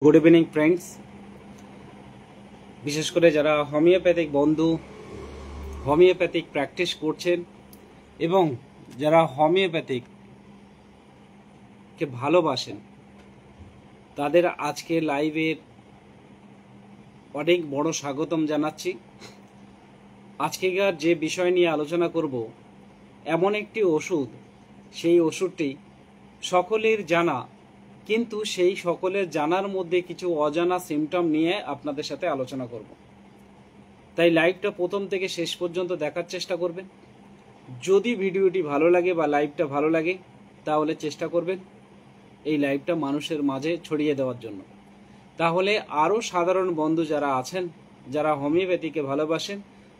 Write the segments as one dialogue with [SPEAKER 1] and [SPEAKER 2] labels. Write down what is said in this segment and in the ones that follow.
[SPEAKER 1] Good evening friends, বিশেষ করে যারা হোমিওপ্যাথিক বন্ধু হোমিওপ্যাথিক প্র্যাকটিস করছেন এবং যারা হোমিওপ্যাথিককে ভালোবাসেন তাদের আজকে লাইভের অনেক বড় স্বাগতম জানাচ্ছি। আজকেকার যে বিষয় নিয়ে আলোচনা করব এমন একটি ওষুধ, সেই ওষুধটি সকলের জানা, কিন্তু সেই সকলের জানার মধ্যে কিছু অজানা সিমটম নিয়ে আপনাদের সাথে আলোচনা করব। তাই লাইভটা প্রথম থেকে শেষ পর্যন্ত দেখার চেষ্টা করবেন। যদি ভিডিওটি ভালো লাগে বা লাইভটা ভালো লাগে তাহলে চেষ্টা করবেন এই লাইভটা মানুষের মাঝে ছড়িয়ে দেওয়ার জন্য। তাহলে আরও সাধারণ বন্ধু যারা আছেন, যারা হোমিওপ্যাথিকে ভালোবাসেন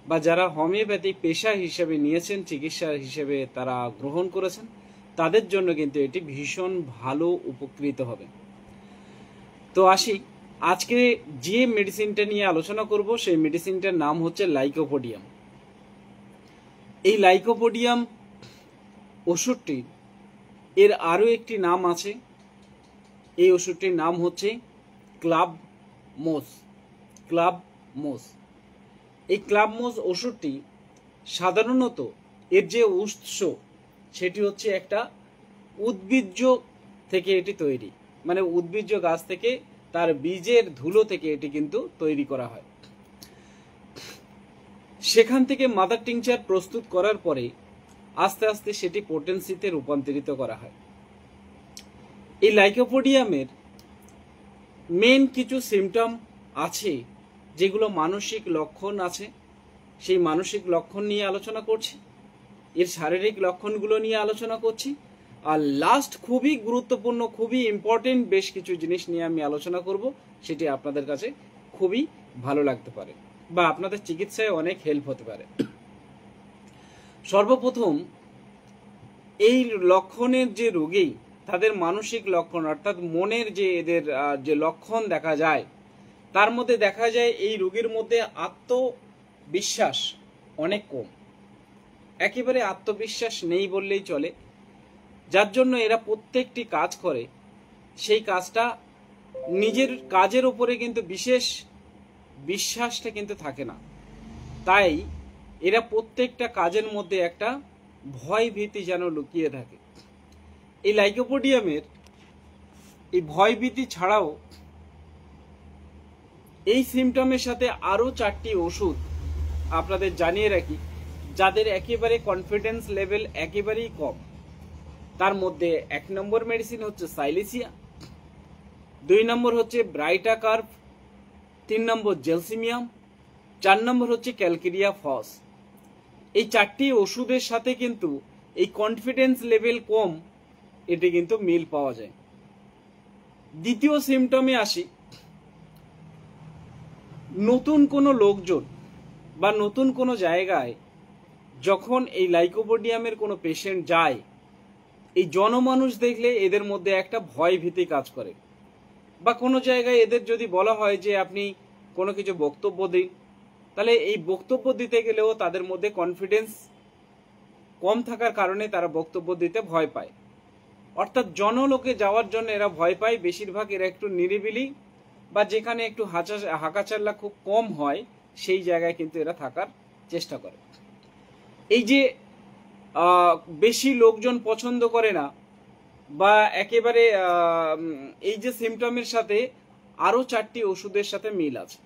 [SPEAKER 1] বা যারা হোমিওপ্যাথি পেশা হিসেবে নিয়েছেন, চিকিৎসা হিসেবে তারা গ্রহণ করেছেন, তাদের জন্য কিন্তু এটি ভীষণ ভালো উপকৃত হবে। তো আসি, আজকে যে মেডিসিনটা নিয়ে আলোচনা করব সেই মেডিসিনটার নাম হচ্ছে লাইকোপোডিয়াম। এই লাইকোপোডিয়াম ওষুধটি এর আরও একটি নাম আছে। এই ওষুধটির নাম হচ্ছে ক্লাবমোজ। এই ক্লাবমোজ ওষুধটি সাধারণত এর যে উৎস সেটি হচ্ছে একটা উদ্ভিজ্জ থেকে এটি তৈরি, মানে উদ্ভিজ্জ গাছ থেকে তার বীজের ধুলো থেকে এটি কিন্তু তৈরি করা হয়। সেখান থেকে মাদার টিংচার প্রস্তুত করার পরে আস্তে আস্তে সেটি পোটেন্সিতে রূপান্তরিত করা হয়। এই লাইকোপোডিয়ামের মেন কিছু সিমটম আছে, যেগুলো মানসিক লক্ষণ আছে, সেই মানসিক লক্ষণ নিয়ে আলোচনা করছি, এর শারীরিক লক্ষণগুলো নিয়ে আলোচনা করছি, আর লাস্ট খুবই গুরুত্বপূর্ণ, খুবই ইম্পর্টেন্ট বেশ কিছু জিনিস নিয়ে আমি আলোচনা করব, সেটি আপনাদের কাছে খুবই ভালো লাগতে পারে বা আপনাদের চিকিৎসায় অনেক হেল্প হতে পারে। সর্বপ্রথম, এই লক্ষণের যে রোগী, তাদের মানসিক লক্ষণ অর্থাৎ মনের যে এদের যে লক্ষণ দেখা যায়, তার মধ্যে দেখা যায় এই রোগীর মধ্যে আত্মবিশ্বাস অনেক কম, একেবারে আত্মবিশ্বাস নেই বললেই চলে। যার জন্য এরা প্রত্যেকটি কাজ করে সেই কাজটা নিজের কাজের উপরে কিন্তু বিশেষ বিশ্বাসটা কিন্তু থাকে না। তাই এরা প্রত্যেকটা কাজের মধ্যে একটা ভয় ভীতি যেন লুকিয়ে থাকে। এই লাইকোপোডিয়ামের এই ভয় ভীতি ছাড়াও এই সিমটমের সাথে আরও 4টি ওষুধ আপনাদের জানিয়ে রাখি, যাদের একেবারে কনফিডেন্স লেভেল একেবারেই কম। তার মধ্যে 1 নম্বর মেডিসিন হচ্ছে সাইলেসিয়া, 2 নম্বর হচ্ছে ব্রাইটাকার্ভ, 3 নম্বর জেলসিমিয়াম, 4 নম্বর হচ্ছে ক্যালকেরিয়া ফস। এই 4টি ওষুধের সাথে কিন্তু এই কনফিডেন্স লেভেল কম, এটি কিন্তু মিল পাওয়া যায়। দ্বিতীয় সিমটমে আসি, নতুন কোনো লোকজন বা নতুন কোনো জায়গায় যখন এই লাইকোপোডিয়ামের কোনো পেশেন্ট যায়, এই জনমানুষ দেখলে এদের মধ্যে একটা ভয় ভীতি কাজ করে। বা কোনো জায়গায় এদের যদি বলা হয় যে আপনি কোনো কিছু বক্তব্য দিন, তাহলে এই বক্তব্য দিতে গেলেও তাদের মধ্যে কনফিডেন্স কম থাকার কারণে তারা বক্তব্য দিতে ভয় পায়। অর্থাৎ জনলোকে যাওয়ার জন্য এরা ভয় পায়। বেশিরভাগ এরা একটু নিরিবিলি বা যেখানে একটু হাঁকাচাল্লা খুব কম হয় সেই জায়গায় কিন্তু এরা থাকার চেষ্টা করে। এই যে বেশি লোকজন পছন্দ করে না বা একেবারে এই যে সিমটমের সাথে আরও 4টি ওষুধের সাথে মিল আছে,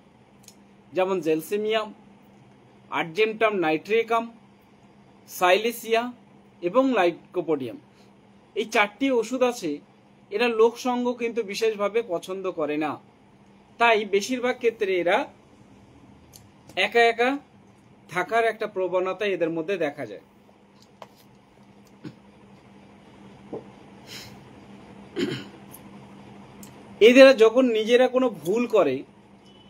[SPEAKER 1] যেমন জেলসিমিয়াম, আর্জেন্টাম নাইট্রেকাম, সাইলেসিয়া এবং লাইকোপোডিয়াম। এই 4টি ওষুধ আছে, এরা লোকসঙ্গ কিন্তু বিশেষভাবে পছন্দ করে না। তাই বেশিরভাগ ক্ষেত্রে এরা একা একা থাকার একটা প্রবণতা এদের মধ্যে দেখা যায়। এরা যখন নিজেরা কোনো ভুল করে,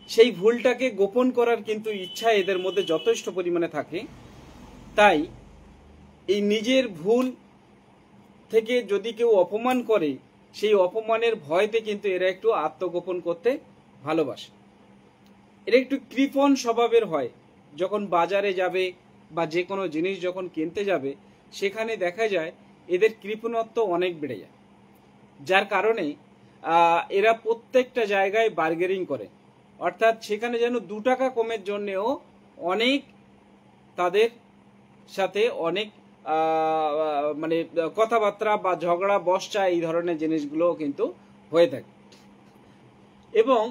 [SPEAKER 1] সেই ভুলটাকে গোপন করার কিন্তু ইচ্ছা এদের মধ্যে যথেষ্ট পরিমাণে থাকে। তাই এই নিজের ভুল থেকে যদি কেউ অপমান করে, সেই অপমানের ভয়তে কিন্তু এরা একটু আত্মগোপন করতে ভালোবাসে। এরা একটু কৃপণ স্বভাবের হয়। যখন বাজারে যাবে বা যে কোনো জিনিস যখন কিনতে যাবে, সেখানে দেখা যায় এদের কৃপণত্ব অনেক বেড়ে যায়, যার কারণে এরা প্রত্যেকটা জায়গায় বার্গেনিং করে, অর্থাৎ সেখানে যেন 2 টাকা কমের জন্যেও অনেক তাদের সাথে অনেক মানে কথাবার্তা বা ঝগড়া বসচা এই ধরনের জিনিসগুলো কিন্তু হয়ে থাকে। এবং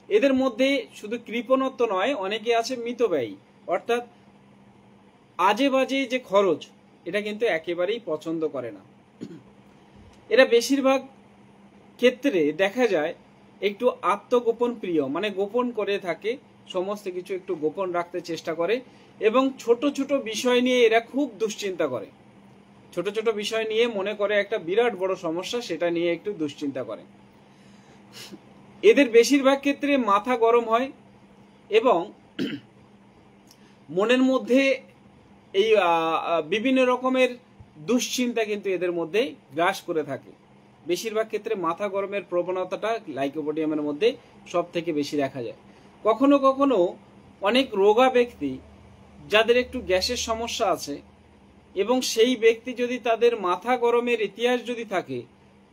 [SPEAKER 1] এদের মধ্যে শুধু কৃপণত্ব নয়, অনেকে আছে মিতব্যয়ী, অর্থাৎ আজে বাজে যে খরচ এটা কিন্তু একেবারেই পছন্দ করে না। এরা বেশিরভাগ ক্ষেত্রে দেখা যায় একটু আত্মগোপন প্রিয়, মানে গোপন করে থাকে, সমস্ত কিছু একটু গোপন রাখতে চেষ্টা করে এবং ছোট ছোট বিষয় নিয়ে এরা খুব দুশ্চিন্তা করে। ছোট ছোট বিষয় নিয়ে মনে করে একটা বিরাট বড় সমস্যা, সেটা নিয়ে একটু দুশ্চিন্তা করে। এদের বেশিরভাগ ক্ষেত্রে মাথা গরম হয় এবং মনের মধ্যে এই বিভিন্ন রকমের দুশ্চিন্তা কিন্তু এদের মধ্যে গ্রাস করে থাকে। বেশিরভাগ ক্ষেত্রে মাথা গরমের প্রবণতাটা লাইকোপোডিয়ামের মধ্যে সব থেকে বেশি দেখা যায়। কখনো কখনো অনেক রোগা ব্যক্তি যাদের একটু গ্যাসের সমস্যা আছে এবং সেই ব্যক্তি যদি তাদের মাথা গরমের ইতিহাস যদি থাকে,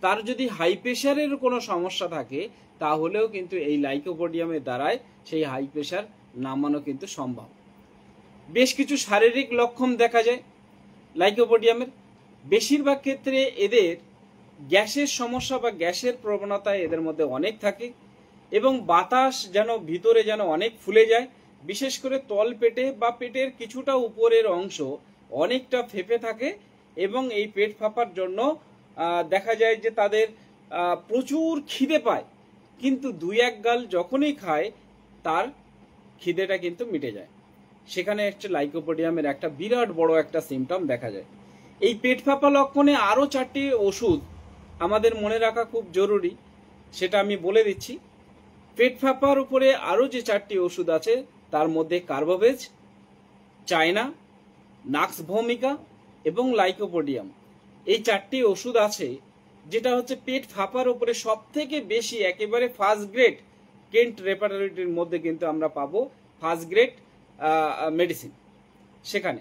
[SPEAKER 1] তার যদি হাই প্রেশারের কোনো সমস্যা থাকে, তাহলেও কিন্তু এই লাইকোপোডিয়ামের দ্বারায় সেই হাই প্রেশার নামানো কিন্তু সম্ভব। বেশ কিছু শারীরিক লক্ষণ দেখা যায় লাইকোপোডিয়ামের। বেশিরভাগ ক্ষেত্রে এদের গ্যাসের সমস্যা বা গ্যাসের প্রবণতা এদের মধ্যে অনেক থাকে এবং বাতাস যেন ভিতরে যেন অনেক ফুলে যায়, বিশেষ করে তল পেটে বা পেটের কিছুটা উপরের অংশ অনেকটা ফেঁপে থাকে এবং এই পেট ফাঁপার জন্য দেখা যায় যে তাদের প্রচুর খিদে পায়, কিন্তু 2-1 গাল যখনই খায় তার খিদেটা কিন্তু মিটে যায়। সেখানে হচ্ছে লাইকোপোডিয়ামের একটা বিরাট বড় একটা সিমটম দেখা যায়। এই পেট ফাঁপা লক্ষণে আরও 4টি ওষুধ আমাদের মনে রাখা খুব জরুরি, সেটা আমি বলে দিচ্ছি। পেট ফাঁপার উপরে আরও যে 4টি ওষুধ আছে তার মধ্যে কার্বোভেজ, চায়না, নাক্স ভৌমিকা এবং লাইকোপোডিয়াম, এই 4টি ওষুধ আছে যেটা হচ্ছে পেট ফাঁপার উপরে সব থেকে বেশি একেবারে ফার্স্ট গ্রেড কেন্ট রেপারেটরির মধ্যে কিন্তু আমরা পাবো ফার্স্ট গ্রেড মেডিসিন। সেখানে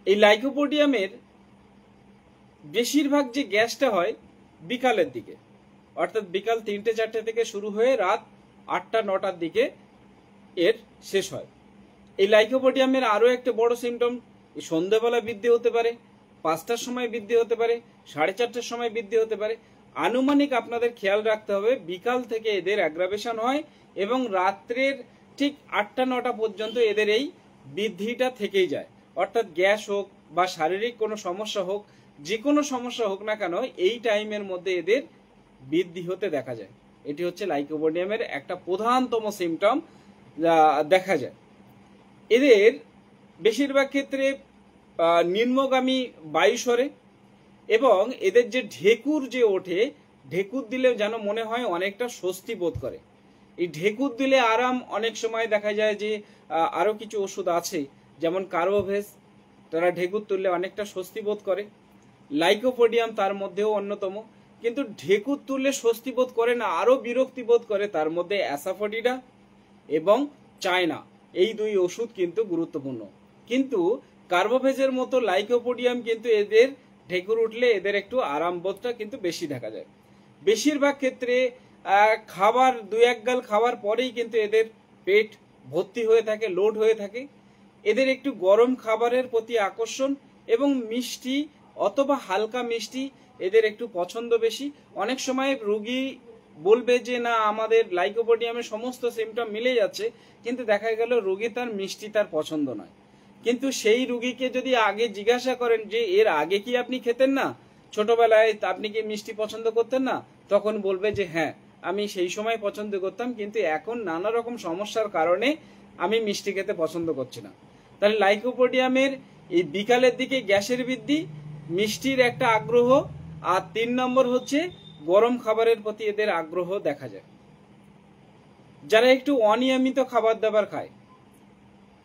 [SPEAKER 1] এই লাইকোপোডিয়ামের বেশিরভাগ যে গ্যাসটা হয় বিকালের দিকে, অর্থাৎ বিকাল 3-4টে থেকে শুরু হয়ে রাত 8টা-9টার দিকে এর শেষ হয়। এই লাইকোপোডিয়ামের আরও একটা বড় সিমটম, সন্ধ্যাবেলা বৃদ্ধি হতে পারে, 5টার সময় বৃদ্ধি হতে পারে, 4:30টার সময় বৃদ্ধি হতে পারে। আনুমানিক আপনাদের খেয়াল রাখতে হবে বিকাল থেকে এদের অ্যাগ্রাভেশন হয় এবং রাত্রের ঠিক 8টা-9টা পর্যন্ত এদের এই বৃদ্ধিটা থেকেই যায়। অর্থাৎ গ্যাস হোক বা শারীরিক কোনো সমস্যা হোক, যে কোনো সমস্যা হোক না কেন, এই টাইমের মধ্যে এদের বৃদ্ধি হতে দেখা যায়। এটি হচ্ছে লাইকোপোডিয়ামের একটা প্রধানতম সিমটম দেখা যায়। এদের বেশিরভাগ ক্ষেত্রে নিম্নগামী বায়ু সরে এবং এদের যে ঢেকুর যে ওঠে, ঢেকুর দিলে যেন মনে হয় অনেকটা স্বস্তি বোধ করে। এই ঢেকুর দিলে আরাম অনেক সময় দেখা যায় যে আরও কিছু ওষুধ আছে যেমন কার্বোভেজ, তারা ঢেকুর তুললে অনেকটা স্বস্তি বোধ করে। লাইকোপোডিয়াম তার মধ্যেও অন্যতম, কিন্তু ঢেকুর তুললে স্বস্তি বোধ করে না, আরও বিরক্তি বোধ করে। তার মধ্যে অ্যাসাফোডিডা এবং চায়না, এই 2 ওষুধ কিন্তু গুরুত্বপূর্ণ। কিন্তু কার্বোভেজের মতো লাইকোপোডিয়াম কিন্তু এদের ঢেকুর উঠলে এদের একটু আরাম বোধটা কিন্তু বেশি দেখা যায়। বেশিরভাগ ক্ষেত্রে খাবার 2-1 গাল খাওয়ার পরেই কিন্তু এদের পেট ভর্তি হয়ে থাকে, লোড হয়ে থাকে। এদের একটু গরম খাবারের প্রতি আকর্ষণ এবং মিষ্টি অথবা হালকা মিষ্টি এদের একটু পছন্দ বেশি। অনেক সময় রোগী বলবে যে না আমাদের লাইকোপোডিয়ামের সমস্ত সিমটম মিলে যাচ্ছে, কিন্তু দেখা গেল রোগী তার মিষ্টি তার পছন্দ নয়। কিন্তু সেই রোগীকে যদি আগে জিজ্ঞাসা করেন যে এর আগে কি আপনি খেতেন না, ছোটবেলায় আপনি কি মিষ্টি পছন্দ করতেন না, তখন বলবে যে হ্যাঁ আমি সেই সময় পছন্দ করতাম, কিন্তু এখন নানা রকম সমস্যার কারণে আমি মিষ্টি খেতে পছন্দ করছি না। তাহলে লাইকোপোডিয়ামের এই বিকালের দিকে গ্যাসের বৃদ্ধি, মিষ্টির একটা আগ্রহ, আর 3 নম্বর হচ্ছে গরম খাবারের প্রতি এদের আগ্রহ দেখা যায়। যারা একটু অনিয়মিত খাবার দাবার খায়,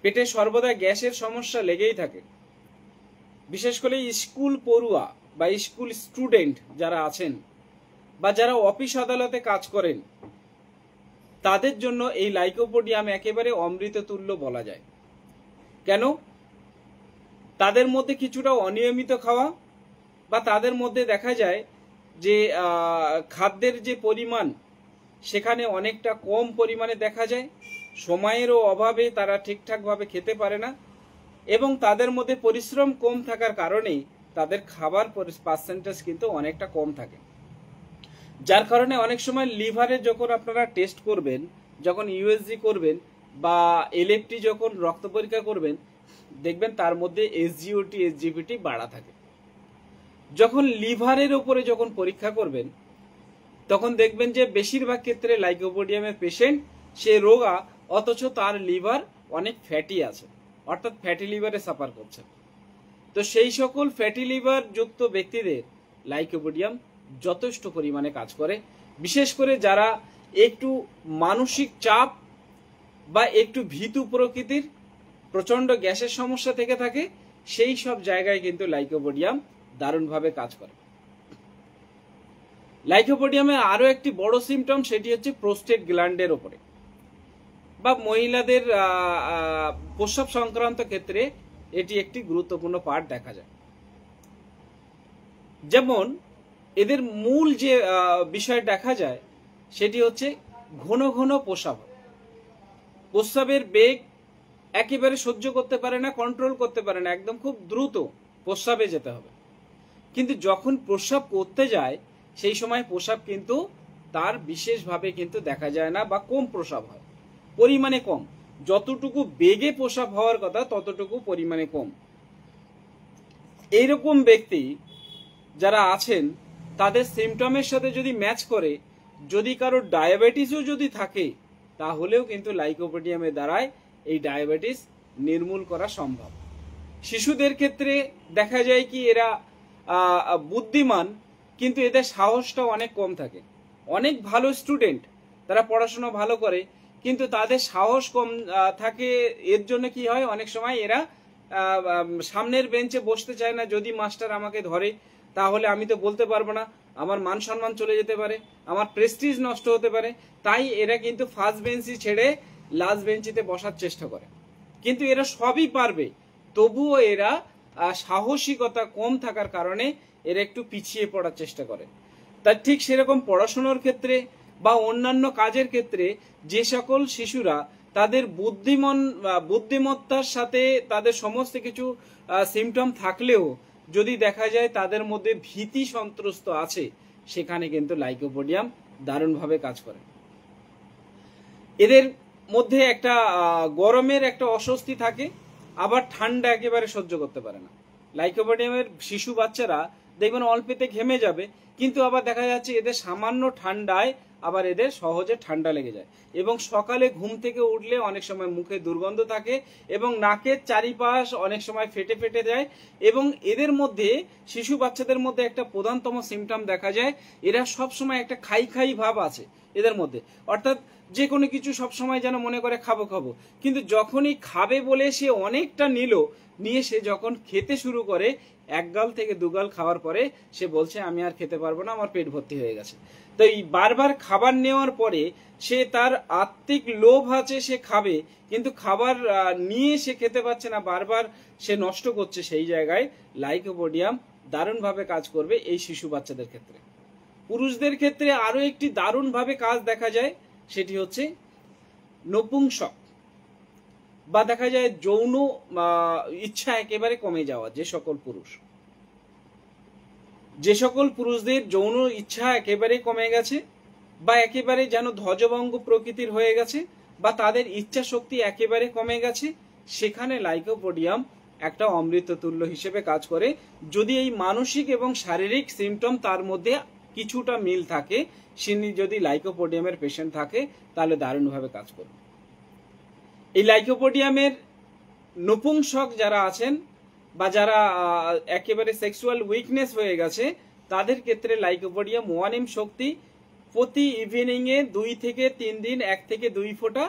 [SPEAKER 1] পেটে সর্বদা গ্যাসের সমস্যা লেগেই থাকে, বিশেষ করে স্কুল পড়ুয়া বা স্কুল স্টুডেন্ট যারা আছেন বা যারা অফিস আদালতে কাজ করেন, তাদের জন্য এই লাইকোপোডিয়াম একেবারে অমৃত তুল্য বলা যায়। কেন? তাদের মধ্যে কিছুটা অনিয়মিত খাওয়া বা তাদের মধ্যে দেখা যায় যে খাদ্যের যে পরিমাণ সেখানে অনেকটা কম পরিমাণে দেখা যায়, সময়েরও অভাবে তারা ঠিকঠাকভাবে খেতে পারে না, এবং তাদের মধ্যে পরিশ্রম কম থাকার কারণেই তাদের খাবার পার্সেন্টেজ কিন্তু অনেকটা কম থাকে। যার কারণে অনেক সময় লিভারে যখন আপনারা টেস্ট করবেন, যখন ইউএসজি করবেন বা এলএফটি যখন রক্ত পরীক্ষা করবেন, দেখবেন তার মধ্যে এসজিওটি এসজিপিটি বাড়া থাকে। যখন লিভারের উপরে যখন পরীক্ষা করবেন তখন দেখবেন যে বেশিরভাগ ক্ষেত্রে লাইকোপোডিয়ামের পেশেন্ট সে রোগা, অথচ তার লিভার অনেক ফ্যাটি আছে, অর্থাৎ ফ্যাটি লিভারে সাফার করছে। তো সেই সকল ফ্যাটি লিভার যুক্ত ব্যক্তিদের লাইকোপোডিয়াম যথেষ্ট পরিমাণে কাজ করে। বিশেষ করে যারা একটু মানসিক চাপ বা একটু ভীতু প্রকৃতির, প্রচন্ড গ্যাসের সমস্যা থেকে থাকে, সেই সব জায়গায় কিন্তু লাইকোপোডিয়াম দারুণভাবে কাজ করে। লাইকোপোডিয়ামে আরো একটি বড় সিমটম, সেটি হচ্ছে প্রোস্টেট গ্ল্যান্ডের উপরে বা মহিলাদের প্রস্রাব সংক্রান্ত ক্ষেত্রে এটি একটি গুরুত্বপূর্ণ পার্ট দেখা যায়। যেমন এদের মূল যে বিষয় দেখা যায় সেটি হচ্ছে ঘন ঘন প্রস্রাব। প্রস্রাবের বেগ একেবারে সহ্য করতে পারে না, কন্ট্রোল করতে পারে না, একদম খুব দ্রুত প্রস্রাবে যেতে হবে। কিন্তু যখন প্রস্রাব করতে যায় সেই সময় প্রস্রাব কিন্তু তার বিশেষভাবে কিন্তু দেখা যায় না, বা কম প্রস্রাব হয়, পরিমাণে কম। যতটুকু বেগে প্রস্রাব হওয়ার কথা ততটুকু পরিমাণে কম। এইরকম ব্যক্তি যারা আছেন তাদের সিমটমের সাথে যদি ম্যাচ করে, যদি কারো ডায়াবেটিসও যদি থাকে, তাহলেও কিন্তু লাইকোপোডিয়ামের দ্বারাই এই ডায়াবেটিস নির্মূল করা সম্ভব। শিশুদের ক্ষেত্রে দেখা যায় কি এরা বুদ্ধিমান, কিন্তু এদের সাহসটা অনেক কম থাকে। অনেক ভালো স্টুডেন্ট, তারা পড়াশোনা ভালো করে, কিন্তু তাদের সাহস কম থাকে। এর জন্য কি হয়, অনেক সময় এরা সামনের বেঞ্চে বসতে চায় না। যদি মাস্টার আমাকে ধরে তাহলে আমি তো বলতে পারবো না, আমার মান সম্মান চলে যেতে পারে, আমার প্রেস্টিজ নষ্ট হতে পারে। তাই এরা কিন্তু ফার্স্ট বেঞ্চই ছেড়ে লাস্ট বেঞ্চিতে বসার চেষ্টা করে। কিন্তু এরা সবই পারবে, তবুও এরা সাহসিকতা কম থাকার কারণে এরা একটু পিছিয়ে পড়ার চেষ্টা করে। তার ঠিক সেরকম পড়াশোনার ক্ষেত্রে বা অন্যান্য কাজের ক্ষেত্রে যে সকল শিশুরা তাদের বুদ্ধিমত্তার সাথে তাদের সমস্ত কিছু সিমটম থাকলেও যদি দেখা যায় তাদের মধ্যে ভীতি সন্ত্রস্ত আছে, সেখানে কিন্তু লাইকোপোডিয়াম দারুণভাবে কাজ করে। এদের মধ্যে একটা গরমের একটা অস্বস্তি থাকে, আবার ঠান্ডা একেবারে সহ্য করতে পারে না। লাইকোপোডিয়ামের শিশু বাচ্চারা দেখবেন অল্পেতে ঘেমে যাবে, কিন্তু আবার দেখা যাচ্ছে এদের সামান্য ঠান্ডায় আবার এদের সহজে ঠান্ডা লেগে যায়, এবং সকালে ঘুম থেকে উঠলে অনেক সময় মুখে দুর্গন্ধ থাকে এবং নাকের চারিপাশ অনেক সময় ফেটে ফেটে যায়। এবং এদের মধ্যে, শিশু বাচ্চাদের মধ্যে একটা প্রধানতম সিমটম দেখা যায়, এরা সবসময় একটা খাই খাই ভাব আছে এদের মধ্যে। অর্থাৎ যে কোনো কিছু সবসময় যেন মনে করে খাবো খাবো, কিন্তু যখনই খাবে বলে সে অনেকটা নিয়ে সে যখন খেতে শুরু করে, এক গাল থেকে দুগাল খাওয়ার পরে সে বলছে আমি আর খেতে পারবো না, আমার পেট ভর্তি হয়ে গেছে। তো এই বারবার খাবার নেওয়ার পরে সে তার আত্মিক লোভ আছে, সে খাবে, কিন্তু খাবার নিয়ে সে খেতে পারছে না, বারবার সে নষ্ট করছে। সেই জায়গায় লাইকোপোডিয়াম দারুণভাবে কাজ করবে এই শিশু বাচ্চাদের ক্ষেত্রে। পুরুষদের ক্ষেত্রে আরো একটি দারুণভাবে কাজ দেখা যায়, সেটি হচ্ছে নপুংসক, বা দেখা যায় যৌন ইচ্ছা একেবারে কমে যাওয়া। যে সকল পুরুষদের যৌন ইচ্ছা একেবারে কমে গেছে, বা একেবারে যেন ধ্বজভঙ্গ প্রকৃতির হয়ে গেছে, বা তাদের ইচ্ছা শক্তি একেবারে কমে গেছে, সেখানে লাইকোপোডিয়াম একটা অমৃততুল্য হিসেবে কাজ করে। যদি এই মানসিক এবং শারীরিক সিমটম তার মধ্যে কিছুটা মিল থাকে, যদি লাইকোপোডিয়ামের পেশেন্ট থাকে, তাহলে দারুণভাবে কাজ করবে। এই লাইকোপোডিয়ামের নপুংসক যারা আছেন বা যারা একেবারে সেক্সুয়াল উইকনেস হয়ে গেছে, তাদের ক্ষেত্রে লাইকোপোডিয়াম 1M শক্তি প্রতি ইভিনিং এ 2 থেকে 3 দিন 1 থেকে 2 ফোঁটা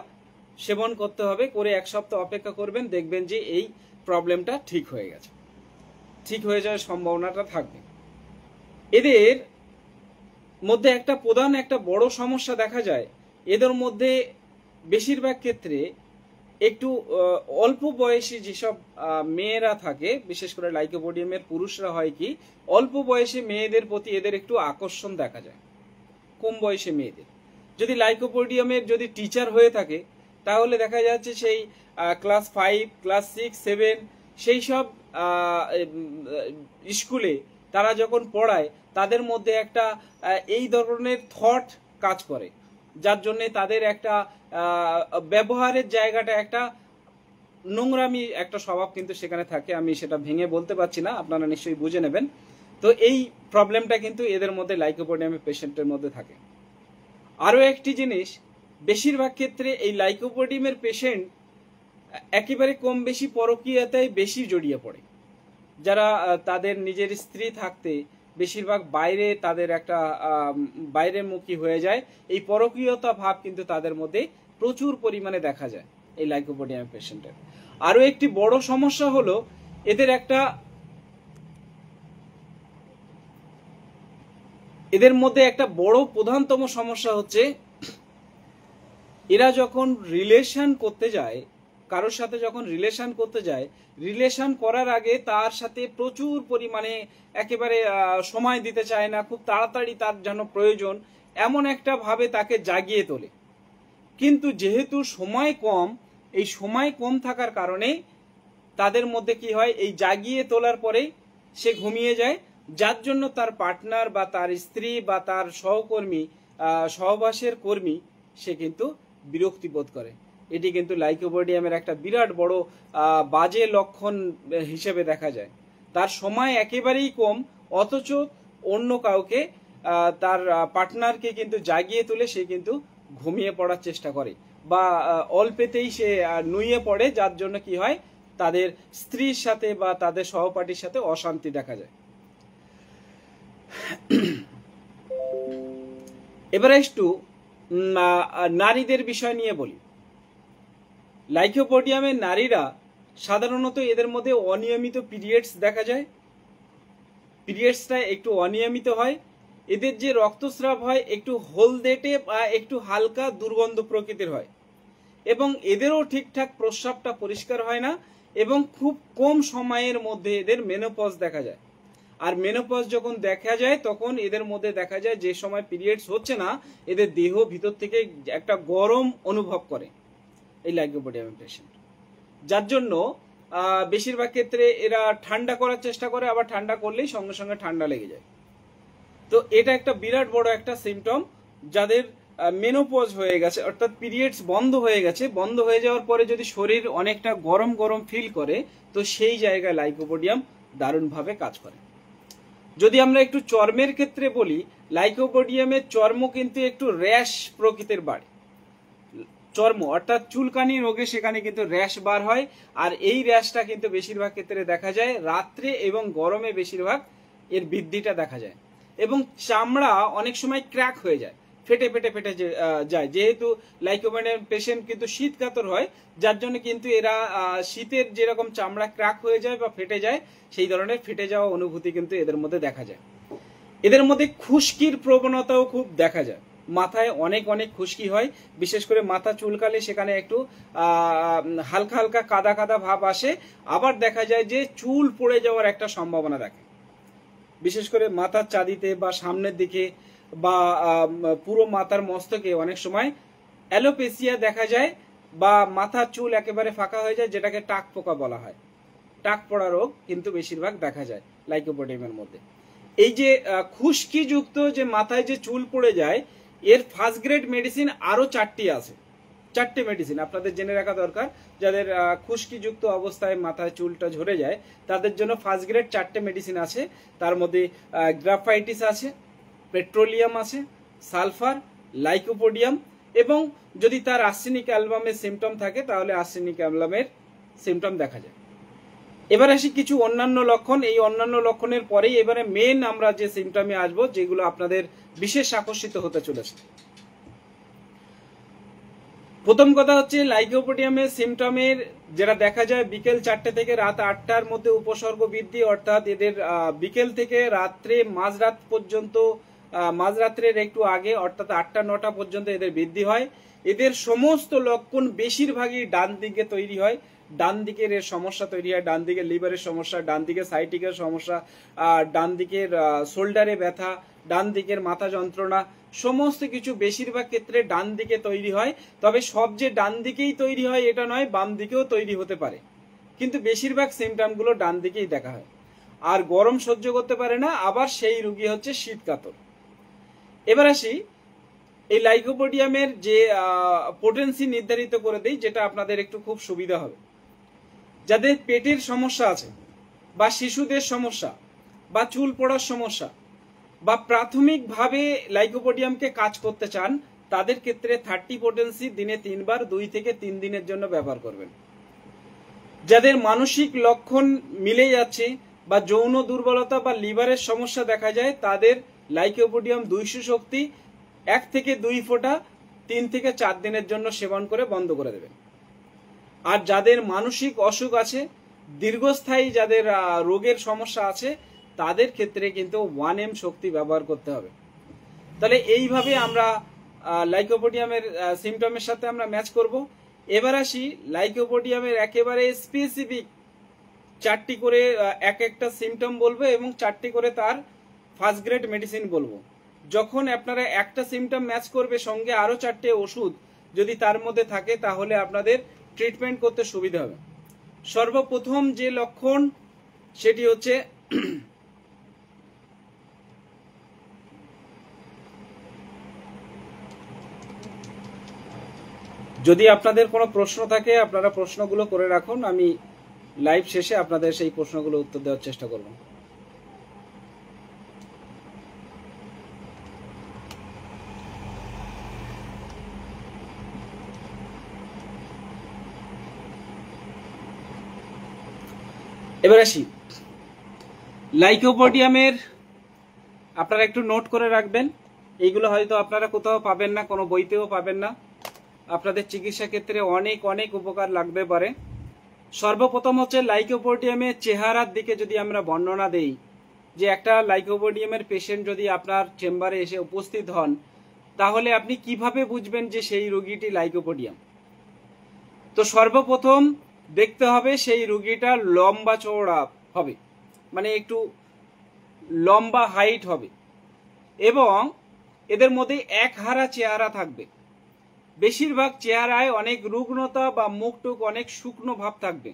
[SPEAKER 1] সেবন করতে হবে। করে 1 সপ্তাহ অপেক্ষা করবেন, দেখবেন যে এই প্রবলেমটা ঠিক হয়ে গেছে, ঠিক হয়ে যাওয়ার সম্ভাবনাটা থাকবে। এদের মধ্যে একটা বড় সমস্যা দেখা যায়, এদের মধ্যে বেশিরভাগ ক্ষেত্রে একটু অল্প বয়সী যেসব মেয়েরা থাকে, বিশেষ করে লাইকোপোডিয়ামের পুরুষরা হয় কি, অল্প বয়সী মেয়েদের প্রতি এদের একটু আকর্ষণ দেখা যায়। কম বয়সী মেয়েদের যদি লাইকোপোডিয়ামের যদি টিচার হয়ে থাকে, তাহলে দেখা যাচ্ছে সেই ক্লাস 5, ক্লাস 6, 7 সেই সব স্কুলে তারা যখন পড়ায়, তাদের মধ্যে একটা এই ধরনের থট কাজ করে, যার জন্য তাদের একটা ব্যবহারের জায়গাটা একটা নোংরামি একটা স্বভাব কিন্তু সেখানে থাকে। আমি সেটা ভেঙে বলতে পারছি না, আপনারা নিশ্চয়ই বুঝে নেবেন। তো এই প্রবলেমটা কিন্তু এদের মধ্যে লাইকোপোডিয়ামের পেশেন্টের মধ্যে থাকে। আরও একটি জিনিস, বেশিরভাগ ক্ষেত্রে এই লাইকোপোডিয়ামের পেশেন্ট একেবারে কম বেশি পরকীয়তায় বেশি জড়িয়ে পড়ে। যারা তাদের নিজের স্ত্রী থাকতে বেশিরভাগ বাইরে তাদের একটা বাইরেমুখী হয়ে যায়, এই পরকীয়তা ভাব কিন্তু তাদের মধ্যে প্রচুর পরিমাণে দেখা যায় এই লাইকোপোডিয়াম পেশেন্টের। আরও একটি বড় সমস্যা হলো এদের মধ্যে একটা বড় প্রধানতম সমস্যা হচ্ছে, এরা যখন রিলেশন করতে যায়, কারোর সাথে যখন রিলেশন করতে যায়, রিলেশন করার আগে তার সাথে প্রচুর পরিমাণে একেবারে সময় দিতে চায় না, খুব তাড়াতাড়ি তার যেন প্রয়োজন, এমন একটা ভাবে তাকে জাগিয়ে তোলে। কিন্তু যেহেতু সময় কম, এই সময় কম থাকার কারণে তাদের মধ্যে কি হয়, এই জাগিয়ে তোলার পরেই সে ঘুমিয়ে যায়, যার জন্য তার পার্টনার বা তার স্ত্রী বা তার সহকর্মী, সহবাসের কর্মী, সে কিন্তু বিরক্তি বোধ করে। এটি কিন্তু লাইকোপোডিয়ামের একটা বিরাট বড় বাজে লক্ষণ হিসেবে দেখা যায়। তার সময় একেবারেই কম, অথচ অন্য কাউকে, তার পার্টনারকে কিন্তু জাগিয়ে তুলে সে কিন্তু ঘুমিয়ে পড়ার চেষ্টা করে, বা অল্পেতেই সে নুয়ে পড়ে, যার জন্য কি হয়, তাদের স্ত্রীর সাথে বা তাদের সহপাঠীর সাথে অশান্তি দেখা যায়। এবারে একটু নারীদের বিষয় নিয়ে বলি। লাইকোপোডিয়ামের নারীরা সাধারণত এদের মধ্যে অনিয়মিত পিরিয়ডস দেখা যায়, পিরিয়ডসটা একটু অনিয়মিত হয়, এদের যে রক্তস্রাব হয় একটু হলদেটে বা একটু হালকা দুর্গন্ধ প্রকৃতির হয়, এবং এদেরও ঠিকঠাক প্রস্রাবটা পরিষ্কার হয় না, এবং খুব কম সময়ের মধ্যে এদের মেনোপজ দেখা যায়। আর মেনোপজ যখন দেখা যায়, তখন এদের মধ্যে দেখা যায় যে সময় পিরিয়ডস হচ্ছে না, এদের দেহ ভিতর থেকে একটা গরম অনুভব করে এই লাইকোপোডিয়ামের পেশেন্ট, যার জন্য বেশিরভাগ ক্ষেত্রে এরা ঠান্ডা করার চেষ্টা করে, আবার ঠান্ডা করলেই সঙ্গে সঙ্গে ঠান্ডা লেগে যায়। তো এটা একটা বিরাট বড় একটা সিমটম, যাদের মেনোপজ হয়ে গেছে, অর্থাৎ পিরিয়ডস বন্ধ হয়ে গেছে। বন্ধ হয়ে যাওয়ার পরে যদি শরীর অনেকটা গরম গরম ফিল করে, তো সেই জায়গায় লাইকোপোডিয়াম দারুণভাবে কাজ করে। যদি আমরা একটু চর্মের ক্ষেত্রে বলি, লাইকোপোডিয়ামের চর্ম কিন্তু একটু র্যাশ প্রকৃতির বাড়ে। চর্ম অর্থাৎ চুলকানি রোগে সেখানে কিন্তু র্যাশ বার হয়, আর এই র্যাশটা কিন্তু বেশিরভাগ ক্ষেত্রে দেখা যায় রাত্রে এবং গরমে, বেশিরভাগ এর বৃদ্ধিটা দেখা যায়। এবং চামড়া অনেক সময় ক্র্যাক হয়ে যায়, ফেটে ফেটে ফেটে যায়। যেহেতু লাইকোপোডিয়াম পেশেন্ট কিন্তু শীত কাতর হয়, যার জন্য কিন্তু এরা শীতের যেরকম চামড়া ক্র্যাক হয়ে যায় বা ফেটে যায়, সেই ধরনের ফেটে যাওয়া অনুভূতি কিন্তু এদের মধ্যে দেখা যায়। এদের মধ্যে খুশকির প্রবণতাও খুব দেখা যায়, মাথায় অনেক অনেক খুশকি হয়, বিশেষ করে মাথা চুলকালে সেখানে একটু হালকা হালকা কাদা কাদা ভাব আসে, আবার দেখা যায় যে চুল পড়ে যাওয়ার একটা সম্ভাবনা থাকে, বিশেষ করে মাথার চাঁদিতে বা সামনের দিকে বা পুরো মাথার মস্তকে অনেক সময় অ্যালোপেসিয়া দেখা যায়, বা মাথার চুল একেবারে ফাঁকা হয়ে যায়, যেটাকে টাক পোকা বলা হয়। টাক পড়া রোগ কিন্তু বেশিরভাগ দেখা যায় লাইকোপোডিয়ামের মধ্যে। এই যে খুশকিযুক্ত যে মাথায় যে চুল পড়ে যায়, এর ফার্স্ট গ্রেড মেডিসিন আরো 4টি আছে। 4টে মেডিসিন আপনাদের জেনে রাখা দরকার। যাদের খুশকিযুক্ত অবস্থায় মাথায় চুলটা ঝরে যায়, তাদের জন্য ফার্স্ট গ্রেড 4টে মেডিসিন আছে। তার মধ্যে গ্রাফাইটিস আছে, পেট্রোলিয়াম আছে, সালফার, লাইকোপোডিয়াম, এবং যদি তার আর্সেনিক অ্যালবামের সিমটম থাকে, তাহলে আর্সেনিক অ্যালবামের সিমটম দেখা যায়। এবার আসি কিছু অন্যান্য লক্ষণ। এই অন্যান্য লক্ষণের পরেই এবারে মেন আমরা যে সিমটমে আসবো, যেগুলো আপনাদের বিশেষ আকর্ষিত হতে চলেছে। প্রথম কথা হচ্ছে, লাইকোপোডিয়ামের সিমটমের যেটা দেখা যায়, বিকেল 4টে থেকে রাত 8টার মধ্যে উপসর্গ বৃদ্ধি, অর্থাৎ এদের বিকেল থেকে রাত্রে মাঝরাত পর্যন্ত মাঝরাত্রের একটু আগে অর্থাৎ 8টা-9টা পর্যন্ত এদের বৃদ্ধি হয়। এদের সমস্ত লক্ষণ বেশিরভাগই ডান দিকে তৈরি হয়। ডান দিকের এর সমস্যা তৈরি হয়, ডান দিকের লিভারের সমস্যা, ডান দিকে সাইটিকের সমস্যা, ডান দিকের শোল্ডারে ব্যথা, ডান দিকের মাথা যন্ত্রণা, সমস্ত কিছু বেশিরভাগ ক্ষেত্রে ডান দিকে তৈরি হয়। তবে সব যে ডান দিকেই তৈরি হয় এটা নয়, বাম দিকেও তৈরি হতে পারে, কিন্তু বেশিরভাগ সিমটমগুলো ডান দিকেই দেখা হয়। আর গরম সহ্য করতে পারে না, আবার সেই রোগী হচ্ছে শীতকাতর। এবার আসি এই লাইকোপোডিয়ামের যে পোটেন্সি নির্ধারিত করে দেই, যেটা আপনাদের একটু খুব সুবিধা হবে। যাদের পেটের সমস্যা আছে, বা শিশুদের সমস্যা, বা চুল পড়ার সমস্যা, বা প্রাথমিকভাবে লাইকোপোডিয়ামকে কাজ করতে চান, তাদের ক্ষেত্রে 30 পোটেন্সি দিনে 3 বার 2 থেকে 3 দিনের জন্য ব্যবহার করবেন। যাদের মানসিক লক্ষণ মিলে যাচ্ছে, বা যৌন দুর্বলতা বা লিভারের সমস্যা দেখা যায়, তাদের লাইকোপোডিয়াম 200 শক্তি 1 থেকে 2 ফোঁটা 3 থেকে 4 দিনের জন্য সেবন করে বন্ধ করে দেবেন। আর যাদের মানসিক অসুখ আছে, দীর্ঘস্থায়ী যাদের রোগের সমস্যা আছে, তাদের ক্ষেত্রে কিন্তু 1M শক্তি ব্যবহার করতে হবে। তাহলে এইভাবে আমরা লাইকোপোডিয়ামের সিমটমের সাথে আমরা ম্যাচ করব। এবার আসি লাইকোপোডিয়ামের একেবারে স্পেসিফিক 4টি করে এক একটা সিমটম বলবো, এবং 4টি করে তার ফার্স্ট গ্রেড মেডিসিন বলবো। যখন আপনারা একটা সিমটম ম্যাচ করবে, সঙ্গে আরো 4টে ওষুধ যদি তার মধ্যে থাকে, তাহলে আপনাদের ট্রিটমেন্ট করতে সুবিধা হবে। সর্বপ্রথম যে লক্ষণ সেটি হচ্ছে যদি আপনাদের কোনো প্রশ্ন থাকে, আপনারা প্রশ্নগুলো করে রাখুন, আমি লাইভ শেষে আপনাদের সেই প্রশ্নগুলো উত্তর দেওয়ার চেষ্টা করব। এবার আসি লাইকোপোডিয়ামের, আপনারা একটু নোট করে রাখবেন। এইগুলো হয়তো আপনারা কোথাও পাবেন না, কোনো বইতেও পাবেন না, আপনাদের চিকিৎসা ক্ষেত্রে অনেক অনেক উপকার লাগতে পারে। সর্বপ্রথম হচ্ছে লাইকোপোডিয়ামের চেহারার দিকে যদি আমরা বর্ণনা দেই, যে একটা লাইকোপোডিয়ামের পেশেন্ট যদি আপনার চেম্বারে এসে উপস্থিত হন, তাহলে আপনি কিভাবে বুঝবেন যে সেই রোগীটি লাইকোপোডিয়াম? তো সর্বপ্রথম দেখতে হবে সেই রোগীটা লম্বা চওড়া হবে, মানে একটু লম্বা হাইট হবে, এবং এদের মধ্যে একহারা চেহারা থাকবে। বেশিরভাগ চেহারায় অনেক রুগ্নতা বা মুখটুক অনেক শুকনো ভাব থাকবে।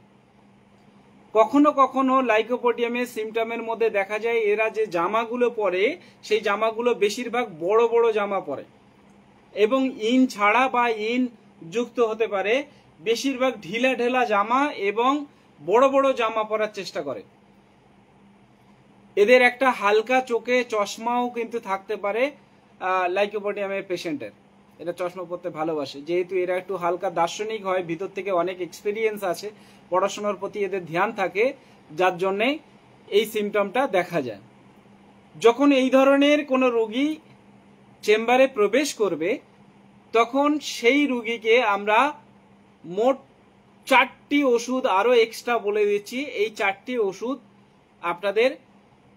[SPEAKER 1] কখনো কখনো লাইকোপোডিয়ামের সিমটমের মধ্যে দেখা যায় এরা যে জামাগুলো পরে, সেই জামাগুলো বেশিরভাগ বড় বড় জামা পরে, এবং ইন ছাড়া বা ইন যুক্ত হতে পারে। বেশিরভাগ ঢিলা ঢেলা জামা এবং বড় বড় জামা পরার চেষ্টা করে। এদের একটা হালকা চোখে চশমাও কিন্তু থাকতে পারে লাইকোপোডিয়ামের পেশেন্টের। এরা চশমা পরতে ভালোবাসে, যেহেতু এরা একটু হালকা দার্শনিক হয়, ভিতর থেকে অনেক এক্সপিরিয়েন্স আছে, পড়াশোনার প্রতি এদের ধ্যান থাকে, যার জন্যে এই সিমটমটা দেখা যায়। যখন এই ধরনের কোনো রোগী চেম্বারে প্রবেশ করবে, তখন সেই রোগীকে আমরা মোট 4টি ওষুধ আরো এক্সট্রা বলে দিচ্ছি। এই 4টি ওষুধ আপনাদের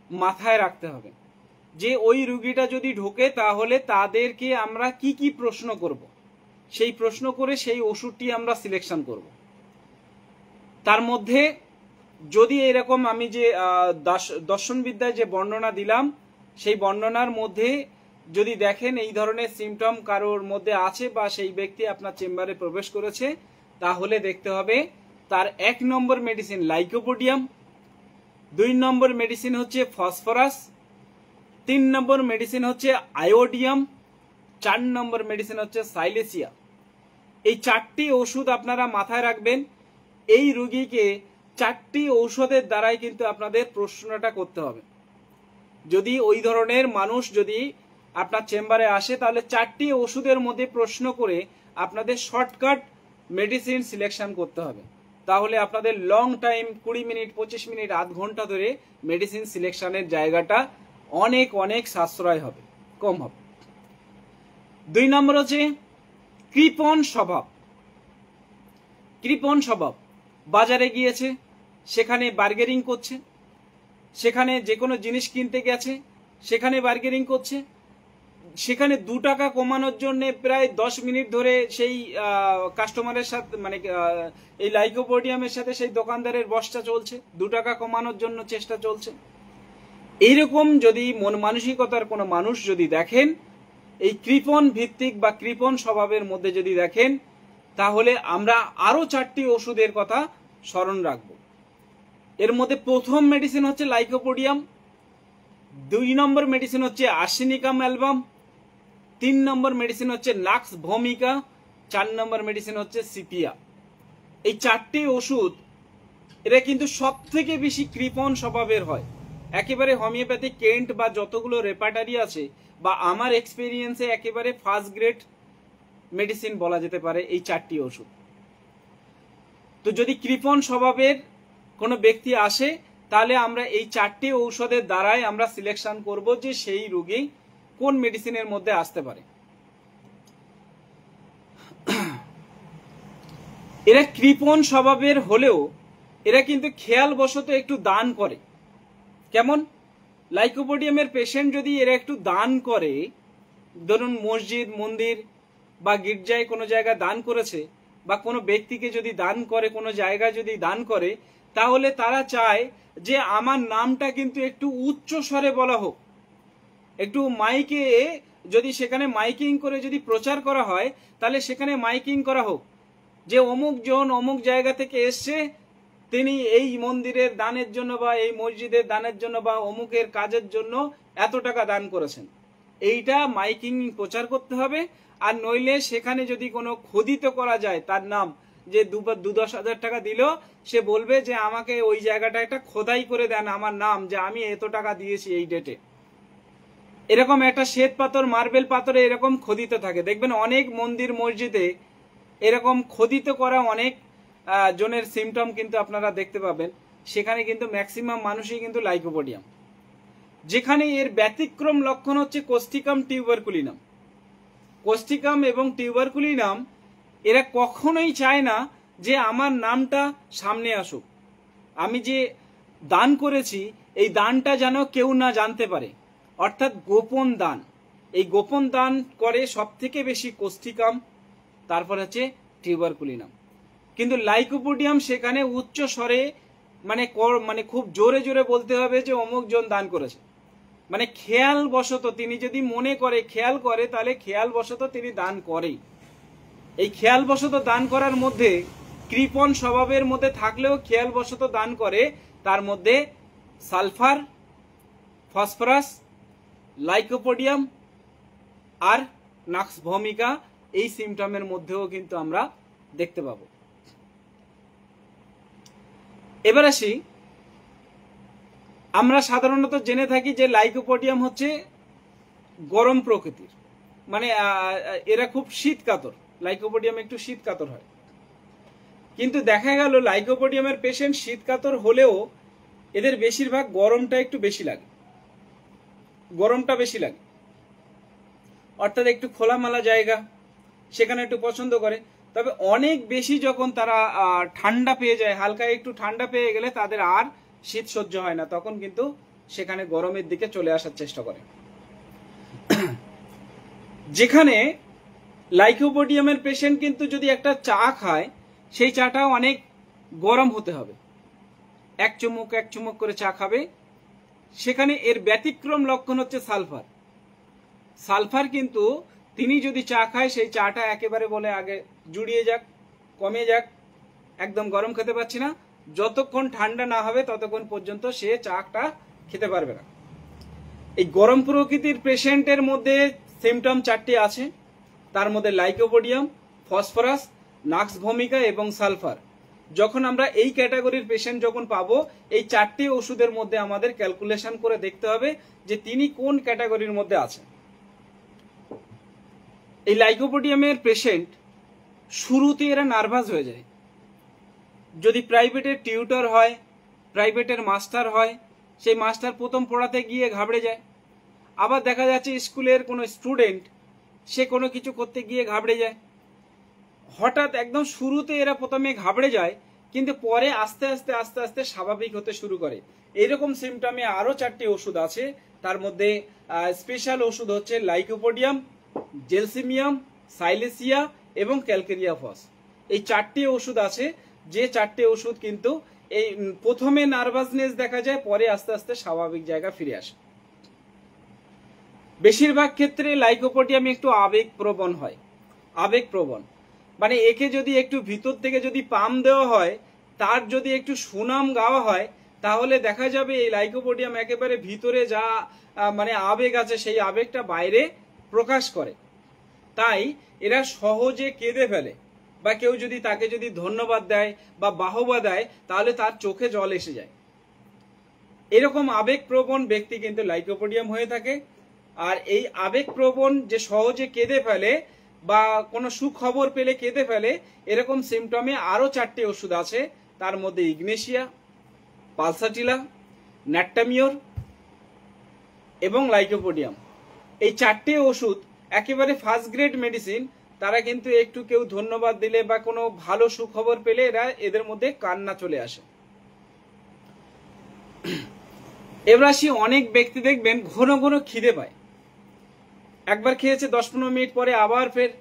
[SPEAKER 1] মাথায় রাখতে হবে, যে ওই রোগীটা যদি ঢোকে, তাহলে তাদেরকে আমরা কি কি প্রশ্ন করব, সেই প্রশ্ন করে সেই ওষুধটি আমরা সিলেকশন করব। তার মধ্যে যদি এরকম আমি যে দর্শনবিদ্যায় যে বর্ণনা দিলাম, সেই বর্ণনার মধ্যে যদি দেখেন এই ধরনের সিমটম কারোর মধ্যে আছে, বা সেই ব্যক্তি আপনার চেম্বারে প্রবেশ করেছে, তাহলে দেখতে হবে তার 1 নম্বর মেডিসিন লাইকোপোডিয়াম, 2 নম্বর মেডিসিন হচ্ছে ফসফরাস, 3 নম্বর মেডিসিন হচ্ছে আয়োডিয়াম, 4 নম্বর মেডিসিন হচ্ছে সাইলেসিয়া। এই 4টি ওষুধ আপনারা মাথায় রাখবেন। এই রোগীকে 4টি ঔষধের দ্বারাই কিন্তু আপনাদের প্রশ্নটা করতে হবে। যদি ওই ধরনের মানুষ যদি আপনার চেম্বারে আসে, তাহলে 4টি ওষুধের মধ্যে প্রশ্ন করে আপনাদের শর্টকাট মেডিসিন সিলেকশন করতে হবে। তাহলে আপনাদের লং টাইম 20 মিনিট, 25 মিনিট, আধ ঘন্টা ধরে মেডিসিন সিলেকশনের জায়গাটা অনেক অনেক সাশ্রয় হবে, কম হবে। 2 নম্বর হচ্ছে কৃপণ স্বভাব। কৃপণ স্বভাব, বাজারে গিয়েছে, সেখানে বার্গেনিং করছে, সেখানে যে কোনো জিনিস কিনতে গেছে, সেখানে বার্গেনিং করছে, সেখানে 2 টাকা কমানোর জন্য প্রায় 10 মিনিট ধরে সেই কাস্টমারের সাথে মানে এই লাইকোপোডিয়ামের সাথে সেই দোকানদারের বসটা চলছে, 2 টাকা কমানোর জন্য চেষ্টা চলছে। এইরকম যদি মন মানসিকতার কোনো মানুষ যদি দেখেন, এই কৃপণ ভিত্তিক বা কৃপণ স্বভাবের মধ্যে যদি দেখেন, তাহলে আমরা আরো 4টি ওষুধের কথা স্মরণ রাখব। এর মধ্যে প্রথম মেডিসিন হচ্ছে লাইকোপোডিয়াম, 2 নম্বর মেডিসিন হচ্ছে আর্সেনিকাম অ্যালবাম, 3 নম্বর মেডিসিন হচ্ছে নাক্স ভমিকা, 4 নম্বর মেডিসিন হচ্ছে সিপিয়া। এই 4টি ওষুধ এরা কিন্তু সব থেকে বেশি কৃপণ স্বভাবের হয়। একেবারে হোমিওপ্যাথিক কেন্ট বা যতগুলো রেপার্টারি আছে বা আমার এক্সপিরিয়েন্সে একেবারে ফার্স্ট গ্রেড মেডিসিন বলা যেতে পারে এই 4টি ওষুধ। তো যদি কৃপণ স্বভাবের কোনো ব্যক্তি আসে, তাহলে আমরা এই 4টি ঔষধের দ্বারাই আমরা সিলেকশন করব যে সেই রোগী কোন মেডিসিনের মধ্যে আসতে পারে। এরা কৃপণ স্বভাবের হলেও এরা কিন্তু খেয়াল বশত একটু দান করে। কেমন? লাইকোপোডিয়ামের পেশেন্ট যদি এরা একটু দান করে, ধরুন মসজিদ মন্দির বা গির্জায় কোনো জায়গা দান করেছে, বা কোনো ব্যক্তিকে যদি দান করে, কোনো জায়গায় যদি দান করে, তাহলে তারা চায় যে আমার নামটা কিন্তু একটু উচ্চ স্বরে বলা হোক, একটু মাইকে যদি সেখানে মাইকিং করে যদি প্রচার করা হয়, তাহলে সেখানে মাইকিং করা হোক যে অমুক জন অমুক জায়গা থেকে এসছে, তিনি এই মন্দিরের দানের জন্য বা এই মসজিদের দানের জন্য বা অমুকের কাজের জন্য এত টাকা দান করেছেন। এইটা মাইকিং প্রচার করতে হবে। আর নইলে সেখানে যদি কোনো খোদিত করা যায় তার নাম, যে 2-10 হাজার টাকা দিল, সে বলবে যে আমাকে ওই জায়গাটা একটা খোদাই করে দেন আমার নাম, যে আমি এত টাকা দিয়েছি এই ডেটে। এরকম একটা শ্বেত পাথর মার্বেল পাথরে এরকম খোদিত থাকে, দেখবেন অনেক মন্দির মসজিদে এরকম খোদিত করা অনেক জনের সিমটম কিন্তু আপনারা দেখতে পাবেন। সেখানে কিন্তু ম্যাক্সিমাম মানুষই কিন্তু লাইকোপোডিয়াম। যেখানে এর ব্যতিক্রম লক্ষণ হচ্ছে কোস্টিকাম টিউবারকুলিনাম। কোস্টিকাম এবং টিউবারকুলিনাম এরা কখনোই চায় না যে আমার নামটা সামনে আসুক, আমি যে দান করেছি এই দানটা যেন কেউ না জানতে পারে, অর্থাৎ গোপন দান। এই গোপন দান করে সব থেকে বেশি কোস্টিকাম, তারপর হচ্ছে টিউবারকুলিনাম। কিন্তু লাইকোপোডিয়াম সেখানে উচ্চ স্বরে মানে খুব জোরে জোরে বলতে হবে যে অমুক জন দান করেছে, মানে খেয়াল বশত তিনি যদি মনে করে খেয়াল করে, তাহলে খেয়াল বশত তিনি দান করেই। এই খেয়াল বশত দান করার মধ্যে কৃপণ স্বভাবের মধ্যে থাকলেও খেয়াল বশত দান করে, তার মধ্যে সালফার, ফসফরাস, লাইকোপোডিয়াম আর নাক্স ভমিকা এই সিমটমের মধ্যেও কিন্তু আমরা দেখতে পাবো। এবার আসি, আমরা সাধারণত জেনে থাকি যে লাইকোপোডিয়াম হচ্ছে গরম প্রকৃতির, মানে এরা খুব শীত কাতর, লাইকোপোডিয়াম একটু শীত কাতর হয়। কিন্তু দেখা গেল লাইকোপোডিয়ামের পেশেন্ট শীত কাতর হলেও এদের বেশিরভাগ গরমটা একটু বেশি লাগে, গরমটা বেশি লাগে, অর্থাৎ একটু খোলামেলা জায়গা সেখানে একটু পছন্দ করে। তবে অনেক বেশি যখন তারা ঠান্ডা পেয়ে যায়, হালকা একটু ঠান্ডা পেয়ে গেলে তাদের আর শীত সহ্য হয় না, তখন কিন্তু সেখানে গরমের দিকে চলে আসার চেষ্টা করে। যেখানে লাইকোপোডিয়ামের পেশেন্ট কিন্তু যদি একটা চা খায়, সেই চাটাও অনেক গরম হতে হবে, এক চুমুক করে চা খাবে। সেখানে এর ব্যতিক্রম লক্ষণ হচ্ছে সালফার। সালফার কিন্তু তিনি যদি চা খায়, সেই চাটা একেবারে বলে আগে জুড়িয়ে যাক, কমে যাক, একদম গরম খেতে পারছি না, যতক্ষণ ঠান্ডা না হবে ততক্ষণ পর্যন্ত সে চাটা খেতে পারবে না। এই গরম প্রকৃতির পেশেন্টের মধ্যে সিমটম 4টি আছে, তার মধ্যে লাইকোপোডিয়াম, ফসফরাস, নাক্স ভমিকা এবং সালফার। যখন আমরা এই ক্যাটাগরির পেশেন্ট যখন পাবো, এই 4টি ওষুধের মধ্যে আমাদের ক্যালকুলেশন করে দেখতে হবে যে তিনি কোন ক্যাটাগরির মধ্যে আছেন। এই লাইকোপোডিয়ামের পেশেন্ট শুরুতে এরা নার্ভাস হয়ে যায়। যদি প্রাইভেটের টিউটর হয়, প্রাইভেটের মাস্টার হয়, সেই মাস্টার প্রথম পড়াতে গিয়ে ঘাবড়ে যায়। আবার দেখা যাচ্ছে স্কুলের কোনো স্টুডেন্ট, সে কোনো কিছু করতে গিয়ে ঘাবড়ে যায়। হঠাৎ একদম শুরুতে এরা প্রথমে ঘাবড়ে যায়, কিন্তু পরে আস্তে আস্তে আস্তে আস্তে স্বাভাবিক হতে শুরু করে। এইরকম সিমটমে আরো 4টি ওষুধ আছে। তার মধ্যে স্পেশাল ওষুধ হচ্ছে লাইকোপোডিয়াম, জেলসিমিয়াম, সাইলেসিয়া এবং ক্যালকেরিয়া ফস। এই 4টি ওষুধ আছে, যে 4টি ওষুধ কিন্তু এই প্রথমে নার্ভাসনেস দেখা যায়, পরে আস্তে আস্তে স্বাভাবিক জায়গা ফিরে আসে। বেশিরভাগ ক্ষেত্রে লাইকোপোডিয়াম একটু আবেগপ্রবণ হয়। আবেগপ্রবণ মানে একে যদি একটু ভিতর থেকে যদি পাম দেওয়া হয়, তার যদি একটু সুনাম গাওয়া হয়, তাহলে দেখা যাবে এই লাইকোপোডিয়াম একেবারে ভিতরে যা মানে আবেগ আছে সেই আবেগটা বাইরে প্রকাশ করে। তাই এরা সহজে কেঁদে ফেলে, বা কেউ যদি তাকে যদি ধন্যবাদ দেয় বা বাহবা দেয়, তাহলে তার চোখে জল এসে যায়। এরকম আবেগপ্রবণ ব্যক্তি কিন্তু লাইকোপোডিয়াম হয়ে থাকে। আর এই আবেগপ্রবণ যে সহজে কেঁদে ফেলে বা কোনো সুখবর পেলে কেঁদে ফেলে, এরকম সিমটমে আরো 4টি ওষুধ আছে। তার মধ্যে ইগনেশিয়া, পালসাটিলা, ন্যাট্টামিওর এবং লাইকোপোডিয়াম। এই 4টি ওষুধ একেবারে ফার্স্ট গ্রেড মেডিসিন। তারা কিন্তু একটু কেউ ধন্যবাদ দিলে বা কোনো ভালো সুখবর পেলে এদের মধ্যে কান্না চলে আসে। এবার আসি, অনেক ব্যক্তি দেখবেন ঘন ঘন খিদে পায়। একবার খেয়েছে 10-15 মিনিট পরে আবার ফের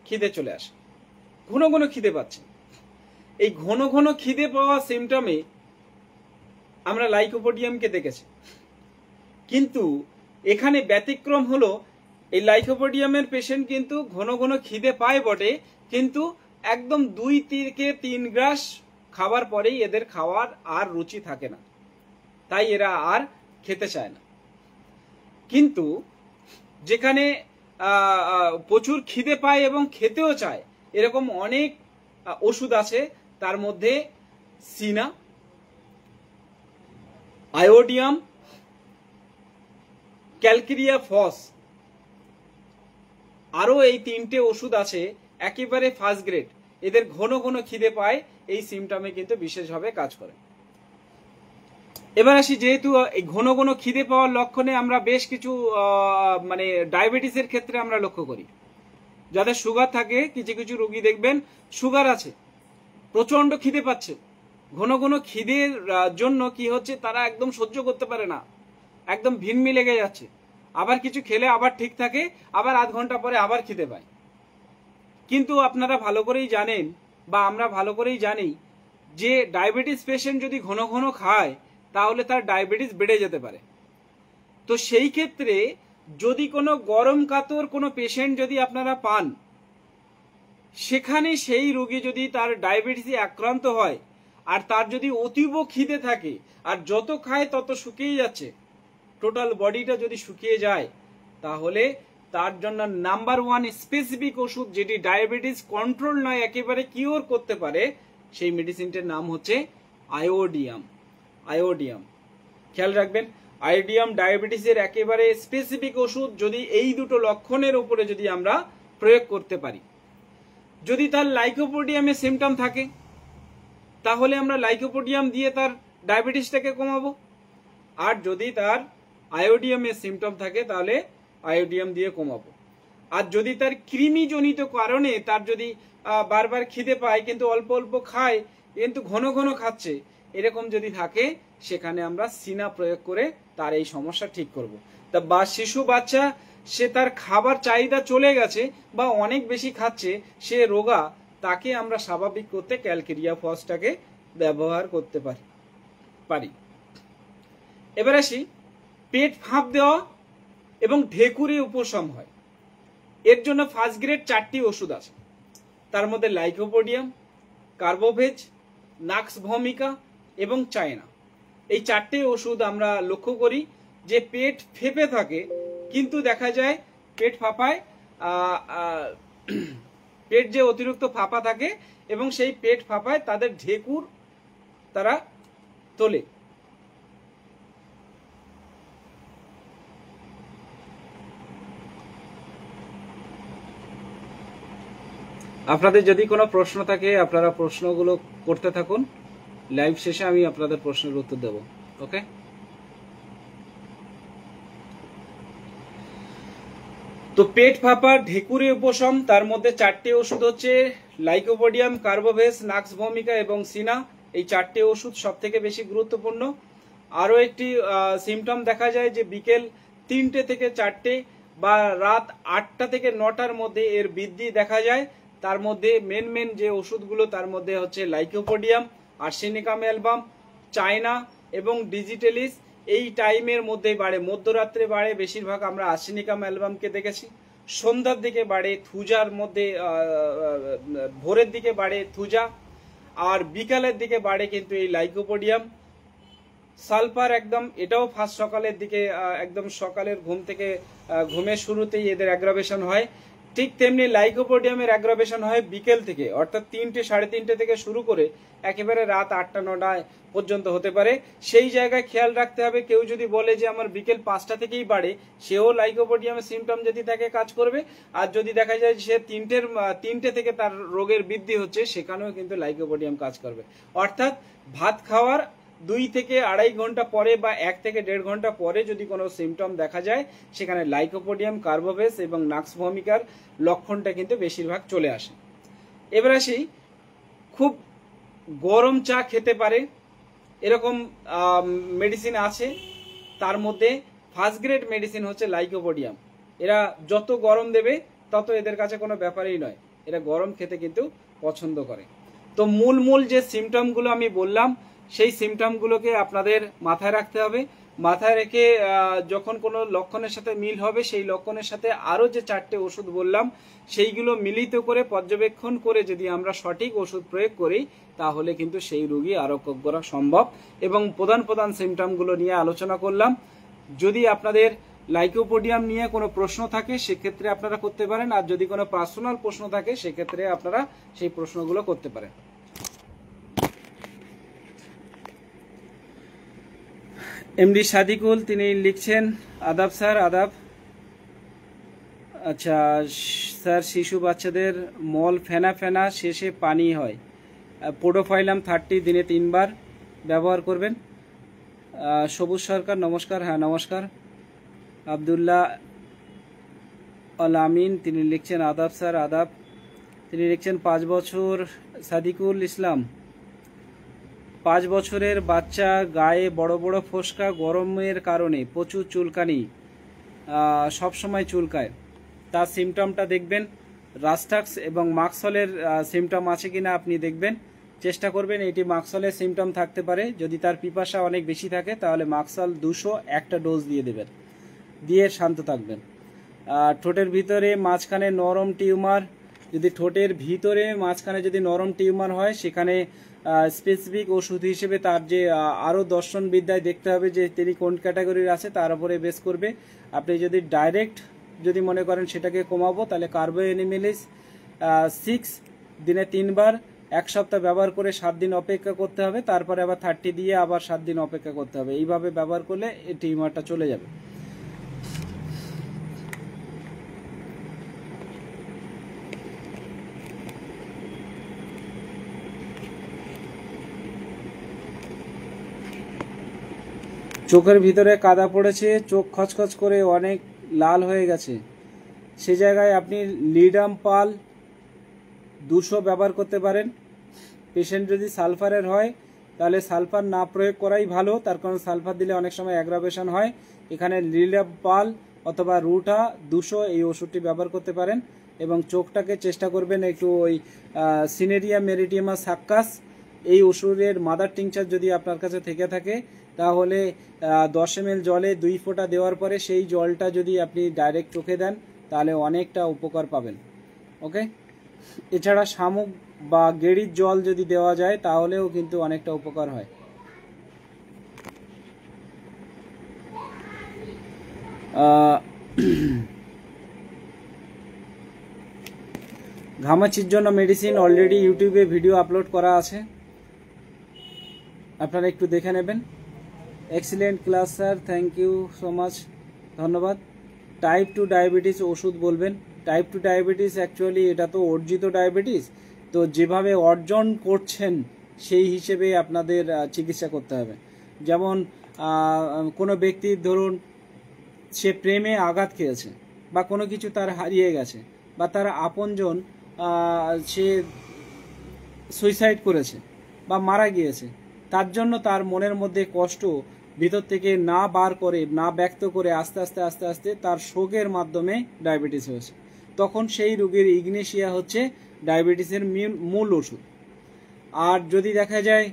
[SPEAKER 1] খিদে চলে আসে, ঘন ঘন খিদে পাচ্ছে। এই ঘন ঘন খিদে পাওয়া সিমটমে আমরা লাইকোপোডিয়ামকে দেখেছি। কিন্তু এখানে ব্যতিক্রম হলো, এই লাইকোপোডিয়ামের পেশেন্ট কিন্তু ঘন ঘন খিদে পায় বটে, কিন্তু একদম 2 থেকে 3 গ্রাস খাবার পরেই এদের খাওয়ার আর রুচি থাকে না, তাই এরা আর খেতে চায় না। কিন্তু যেখানে প্রচুর খিদে পায় এবং খেতেও চায়, এরকম অনেক ওষুধ আছে। তার মধ্যে সিনা, আয়োডিয়াম, ক্যালকেরিয়া ফস, আরো এই 3টে ওষুধ আছে একেবারে ফার্স্ট গ্রেড। এদের ঘন ঘন খিদে পায়, এই সিমটমে কিন্তু বিশেষভাবে কাজ করে। এবার আসি, যেহেতু এই ঘন ঘন খিদে পাওয়ার লক্ষণে আমরা বেশ কিছু মানে ডায়াবেটিসের ক্ষেত্রে আমরা লক্ষ্য করি। যাদের সুগার থাকে, কিছু কিছু রোগী দেখবেন সুগার আছে, প্রচন্ড খিদে পাচ্ছে, ঘন ঘন খিদের জন্য কি হচ্ছে, তারা একদম সহ্য করতে পারে না, একদম ভিনমি লেগে যাচ্ছে। আবার কিছু খেলে আবার ঠিক থাকে, আবার আধ ঘন্টা পরে আবার খিদে পায়। কিন্তু আপনারা ভালো করেই জানেন, বা আমরা ভালো করেই জানি, যে ডায়াবেটিস পেশেন্ট যদি ঘন ঘন খায়, তাহলে তার ডায়াবেটিস বেড়ে যেতে পারে। তো সেই ক্ষেত্রে যদি কোনো গরম কাতর কোনো পেশেন্ট যদি আপনারা পান, সেখানে সেই রোগী যদি তার ডায়াবেটিসে আক্রান্ত হয়, আর তার যদি অতীব খিদে থাকে, আর যত খায় তত শুকিয়ে যাচ্ছে, টোটাল বডিটা যদি শুকিয়ে যায়, তাহলে তার জন্য নাম্বার 1 স্পেসিফিক ওষুধ, যেটি ডায়াবেটিস কন্ট্রোল নয় একেবারে কিওর করতে পারে, সেই মেডিসিনটার নাম হচ্ছে আয়োডিয়াম। আয়োডিয়াম খেয়াল রাখবেন, আয়োডিয়াম ডায়াবেটিসের একেবারে স্পেসিফিক ওষুধ। যদি এই দুটো লক্ষণের উপরে যদি আমরা প্রয়োগ করতে পারি, যদি তার লাইকোপোডিয়ামে সিমটম থাকে, তাহলে আমরা লাইকোপোডিয়াম দিয়ে তার ডায়াবেটিসটাকে কমাবো। আর যদি তার আয়োডিয়ামের সিমটম থাকে, তাহলে আয়োডিয়াম দিয়ে কমাবো। আর যদি তার কৃমিজনিত কারণে তার যদি বারবার খিদে পায়, কিন্তু অল্প অল্প খায়, কিন্তু ঘন ঘন খাচ্ছে, এরকম যদি থাকে, সেখানে আমরা সিনা প্রয়োগ করে তার এই সমস্যা ঠিক করব। তা বা শিশু বাচ্চা, সে তার খাবার চাহিদা চলে গেছে বা অনেক বেশি খাচ্ছে, সে রোগা, তাকে আমরা স্বাভাবিক করতে ক্যালকেরিয়া ফসটাকে ব্যবহার করতে পারি। এবার আসি, পেট ফাঁপ দেওয়া এবং ঢেকুরে উপশম হয়, এর জন্য ফার্স্ট গ্রেড 4টি ওষুধ আছে। তার মধ্যে লাইকোপোডিয়াম, কার্বোভেজ, নাক্স ভমিকা এবং চায়না। এই 4টে ওষুধ আমরা লক্ষ্য করি যে পেট ফেপে থাকে, কিন্তু দেখা যায় পেট ফাঁপায়, পেট যে অতিরিক্ত ফাঁপা থাকে, এবং সেই পেট ফাঁপায় তাদের ঢেকুর তারা তোলে। আপনাদের যদি কোনো প্রশ্ন থাকে, আপনারা প্রশ্নগুলো করতে থাকুন। লাইভ শেষে আমি আপনাদের প্রশ্নের উত্তর দেব। ওকে। তো পেট ফাঁপা, ঢেকুরে উপশম, তার মধ্যে 4টে ওষুধ হচ্ছে লাইকোপোডিয়াম, কার্বোভেস, নাক্স ভমিকা এবং সিনা। এই 4টে ওষুধ সব থেকে বেশি গুরুত্বপূর্ণ। আরও একটি সিমটম দেখা যায় যে বিকেল 3টে থেকে 4টে বা রাত 8টা থেকে 9টার মধ্যে এর বৃদ্ধি দেখা যায়। তার মধ্যে মেন যে ওষুধগুলো তার মধ্যে হচ্ছে লাইকোপোডিয়াম, আর্সেনিকাম অ্যালবাম, চায়না এবং ডিজিটালিস। এই টাইমের মধ্যেই বাড়ে, মধ্যরাত্রে বাড়ে, বেশিরভাগ আমরা আর্সেনিকাম অ্যালবামকে দেখেছি। সন্ধ্যার দিকে বাড়ে থুজার মধ্যে, ভোরের দিকে বাড়ে থুজা, আর বিকালের দিকে বাড়ে কিন্তু এই লাইকোপোডিয়াম। সালফার একদম, এটাও ফার্স্ট সকালের দিকে, একদম সকালের ঘুমের শুরুতেই এদের অ্যাগ্রাভেশন হয়। ঠিক তেমনি লাইকোপোডিয়ামের অ্যাগ্রাভেশন হয় বিকেল থেকে, অর্থাৎ 3টে, 3:30 থেকে শুরু করে একেবারে রাত 8টা-9টা পর্যন্ত হতে পারে। সেই জায়গায় খেয়াল রাখতে হবে, কেউ যদি বলে যে আমার বিকেল 5টা থেকেই বাড়ে, সেও লাইকোপোডিয়ামের সিমটম যদি তাকে কাজ করবে। আর যদি দেখা যায় সে 3টে থেকে তার রোগের বৃদ্ধি হচ্ছে, সেখানেও কিন্তু লাইকোপোডিয়াম কাজ করবে। অর্থাৎ ভাত খাওয়ার 2 থেকে 2.5 ঘন্টা পরে বা 1 থেকে 1.5 ঘন্টা পরে যদি কোনো সিমটম দেখা যায়, সেখানে লাইকোপোডিয়াম, কার্বোভেস এবং নাক্স ভমিকার লক্ষণটা কিন্তু বেশিরভাগ চলে আসে। এবার আসি, খুব গরম চা খেতে পারে এরকম মেডিসিন আছে। তার মধ্যে ফার্স্ট গ্রেড মেডিসিন হচ্ছে লাইকোপোডিয়াম। এরা যত গরম দেবে তত এদের কাছে কোনো ব্যাপারই নয়, এরা গরম খেতে কিন্তু পছন্দ করে। তো মূল যে সিমটমগুলো আমি বললাম, সেই সিমটমগুলোকে আপনাদের মাথায় রাখতে হবে। মাথায় রেখে যখন কোনো লক্ষণের সাথে মিল হবে, সেই লক্ষণের সাথে আরও যে 4টে ওষুধ বললাম, সেইগুলো মিলিত করে পর্যবেক্ষণ করে যদি আমরা সঠিক ওষুধ প্রয়োগ করি, তাহলে কিন্তু সেই রোগী আরোগ্য করা সম্ভব। এবং প্রধান সিমটমগুলো নিয়ে আলোচনা করলাম। যদি আপনাদের লাইকোপোডিয়াম নিয়ে কোনো প্রশ্ন থাকে, সেক্ষেত্রে আপনারা করতে পারেন। আর যদি কোনো পার্সোনাল প্রশ্ন থাকে, সেক্ষেত্রে আপনারা সেই প্রশ্নগুলো করতে পারেন। এমডি সাদিকুল তিনি লিখছেন, আদাব স্যার, আদাব। আচ্ছা স্যার, শিশু বাচ্চাদের মল ফেনা শেষে পানি হয়, পোডোফাইলাম 30 দিনে 3 বার ব্যবহার করবেন। সবুজ সরকার নমস্কার। হ্যাঁ নমস্কার। আবদুল্লাহ আল আমিন তিনি লিখছেন, আদাব স্যার, আদাব। তিনি লিখছেন 5 বছর, সাদিকুল ইসলাম, 5 বছরের বাচ্চা, গায়ে বড় বড় ফোসকা, গরমের কারণে প্রচুর চুলকানি, সবসময় চুলকায়। তার সিমটমটা দেখবেন, রাস্টাক্স এবং মাক্সলের সিমটম আছে কিনা আপনি দেখবেন, চেষ্টা করবেন। এটি মাক্সলের সিমটম থাকতে পারে। যদি তার পিপাসা অনেক বেশি থাকে, তাহলে মাক্সল 200 একটা ডোজ দিয়ে দেবেন, দিয়ে শান্ত থাকবেন। ঠোঁটের ভিতরে মাঝখানে নরম টিউমার, যদি ঠোঁটের ভিতরে মাঝখানে যদি নরম টিউমার হয়, সেখানে স্পেসিফিক ওষুধ হিসেবে তার যে আরও দর্শনবিদ্যায় দেখতে হবে যে তিনি কোন ক্যাটাগরির আছে, তার উপরে বেস করবে। আপনি যদি ডাইরেক্ট যদি মনে করেন সেটাকে কমাবো, তাহলে কার্বো এনিমেলিস 6 দিনে 3 বার 1 সপ্তাহ ব্যবহার করে 7 দিন অপেক্ষা করতে হবে। তারপরে আবার 30 দিয়ে আবার 7 দিন অপেক্ষা করতে হবে। এইভাবে ব্যবহার করলে এই টিউমারটা চলে যাবে। চোখের ভিতরে কাদা পড়েছে, চোখ খচখচ করে অনেক লাল হয়ে গেছে, সে জায়গায় আপনি লিডাম পাল 200 ব্যবহার করতে পারেন। পেশেন্ট যদি সালফারের হয়, তাহলে সালফার না প্রয়োগ করাই ভালো, তার কারণ সালফার দিলে অনেক সময় অ্যাগ্রাভেশন হয়। এখানে লিডাম পাল অথবা রুটা 200 এই ওষুধটি ব্যবহার করতে পারেন। এবং চোখটাকে চেষ্টা করবেন একটু ওই সিনেরিয়া মেরিটিয়ামা সাক্কাস এই ওষুধের মাদার টিংচার যদি আপনার কাছে থেকে থাকে, তাহলে 10 ml জলে 2 ফোঁটা দেওয়ার পরে সেই জলটা যদি আপনি ডাইরেক্ট চোখে দেন, তাহলে অনেকটা উপকার পাবেন। ওকে, এছাড়া শামুক বা গেড়ির জল যদি দেওয়া যায়, তাহলেও কিন্তু অনেকটা উপকার হয়। ঘামাচির জন্য মেডিসিন অলরেডি ইউটিউবে ভিডিও আপলোড করা আছে, আপনারা একটু দেখে নেবেন। Excellent class sir, thank you so much, ধন্যবাদ। টাইপ 2 ডায়াবেটিস ওষুধ বলবেন। টাইপ 2 ডায়াবেটিস অ্যাকচুয়ালি এটা তো অর্জিত ডায়াবেটিস, তো যেভাবে অর্জন করছেন সেই হিসেবে আপনাদের চিকিৎসা করতে হবে। যেমন কোনো ব্যক্তির ধরুন সে প্রেমে আঘাত খেয়েছে, বা কোনো কিছু তার হারিয়ে গেছে, বা তার আপনজন সে সুইসাইড করেছে বা মারা গিয়েছে, তার জন্য তার মনের মধ্যে কষ্ট ভিতর থেকে না বার করে, না ব্যক্ত করে আস্তে আস্তে আস্তে আস্তে তার শোকের মাধ্যমে ডায়াবেটিস হয়েছে, তখন সেই রোগীর ইগনেশিয়া হচ্ছে ডায়াবেটিসের মূল ওষুধ। আর যদি দেখা যায়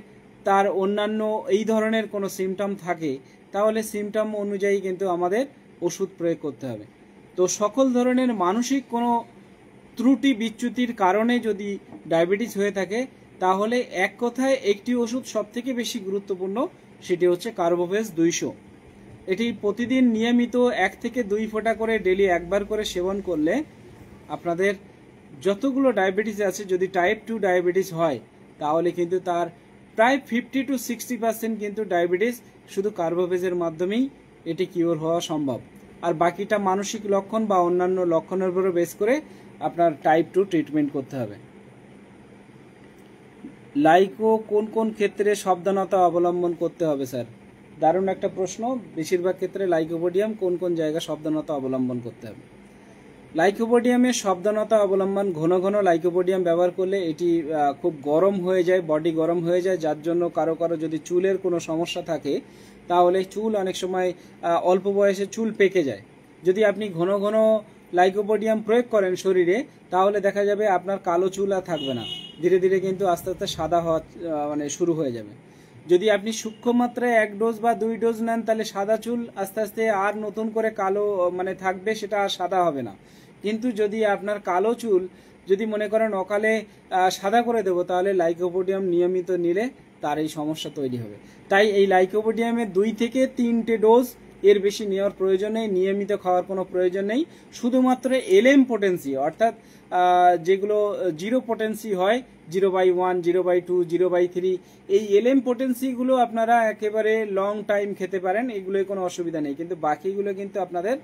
[SPEAKER 1] তার অন্যান্য এই ধরনের কোনো সিমটম থাকে, তাহলে সিমটম অনুযায়ী কিন্তু আমাদের ওষুধ প্রয়োগ করতে হবে। তো সকল ধরনের মানসিক কোনো ত্রুটি বিচ্যুতির কারণে যদি ডায়াবেটিস হয়ে থাকে, তাহলে এক কথায় একটি ওষুধ সবথেকে বেশি গুরুত্বপূর্ণ, সেটি হচ্ছে কার্বোভেজ 200। এটি প্রতিদিন নিয়মিত 1 থেকে 2 ফোঁটা করে ডেলি একবার করে সেবন করলে আপনাদের যতগুলো ডায়াবেটিস আছে, যদি টাইপ 2 ডায়াবেটিস হয়, তাহলে কিন্তু তার প্রায় 50 to 60% কিন্তু ডায়াবেটিস শুধু কার্বোভেজের মাধ্যমেই এটি কিওর হওয়া সম্ভব। আর বাকিটা মানসিক লক্ষণ বা অন্যান্য লক্ষণের উপরে বেস করে আপনার টাইপ 2 ট্রিটমেন্ট করতে হবে। লাইকো কোন কোন ক্ষেত্রে সাবধানতা অবলম্বন করতে হবে স্যার? দারুণ একটা প্রশ্ন। বেশিরভাগ ক্ষেত্রে লাইকোপোডিয়াম কোন কোন জায়গায় সাবধানতা অবলম্বন করতে হবে? লাইকোপোডিয়ামের সাবধানতা অবলম্বন, ঘন ঘন লাইকোপোডিয়াম ব্যবহার করলে এটি খুব গরম হয়ে যায়, বডি গরম হয়ে যায়, যার জন্য কারো কারো যদি চুলের কোনো সমস্যা থাকে, তাহলে চুল অনেক সময় অল্প বয়সে চুল পেকে যায়। যদি আপনি ঘন ঘন লাইকোপোডিয়াম প্রয়োগ করেন শরীরে, তাহলে দেখা যাবে আপনার কালো চুল আর থাকবে না, ধীরে ধীরে কিন্তু আস্তে আস্তে সাদা হওয়া শুরু হয়ে যাবে। যদি আপনি সূক্ষ্ম মাত্রায় 1 ডোজ বা 2 ডোজ নেন, তাহলে সাদা চুল আস্তে আস্তে আর নতুন করে কালো থাকবে, সেটা আর সাদা হবে না। কিন্তু যদি আপনার কালো চুল যদি মনে করেন অকালে সাদা করে দেবো, তাহলে লাইকোপোডিয়াম নিয়মিত নিলে তার এই সমস্যা তৈরি হবে। তাই এই লাইকোপোডিয়ামের 2 থেকে 3টে ডোজ, এর বেশি নেওয়ার প্রয়োজন নেই, নিয়মিত খাওয়ার কোনো প্রয়োজন নেই। শুধুমাত্র এলএম পোটেন্সি, অর্থাৎ যেগুলো 0 পোটেন্সি হয়, 0/1, 0/2, 0/3, এই এলএম পোটেন্সিগুলো আপনারা একেবারে লং টাইম খেতে পারেন, এগুলোয় কোনো অসুবিধা নেই। কিন্তু বাকিগুলো কিন্তু আপনাদের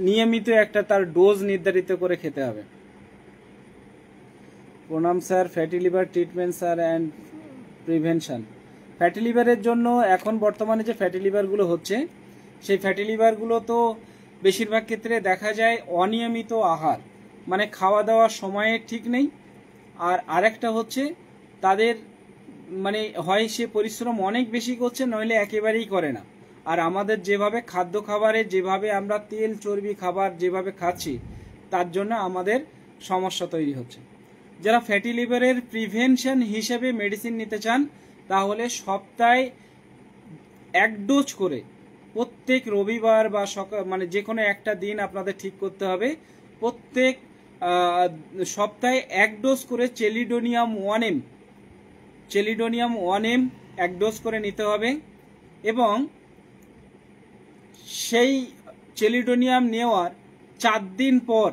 [SPEAKER 1] নিয়মিত একটা তার ডোজ নির্ধারিত করে খেতে হবে। প্রণাম sir, fatty liver treatment sir and prevention. Fatty লিভারের জন্য এখন বর্তমানে যে ফ্যাটি লিভারগুলো হচ্ছে, সেই ফ্যাটি লিভারগুলো তো বেশিরভাগ ক্ষেত্রে দেখা যায় অনিয়মিত আহার, খাওয়া দাওয়ার সময়ে ঠিক নেই। আর আরেকটা হচ্ছে তাদের হয় সে পরিশ্রম অনেক বেশি করছে, নইলে একেবারেই করে না। আর আমাদের যেভাবে খাদ্য খাবারে যেভাবে আমরা তেল চর্বি খাবার যেভাবে খাচ্ছি, তার জন্য আমাদের সমস্যা তৈরি হচ্ছে। যারা ফ্যাটি লিভারের প্রিভেনশন হিসেবে মেডিসিন নিতে চান, তাহলে সপ্তাহে 1 ডোজ করে প্রত্যেক রবিবার বা যে কোনো একটা দিন আপনাদের ঠিক করতে হবে। প্রত্যেক সপ্তাহে 1 ডোজ করে চেলিডোনিয়াম 1M 1 ডোজ করে নিতে হবে। এবং সেই চেলিডোনিয়াম নেওয়ার 4 দিন পর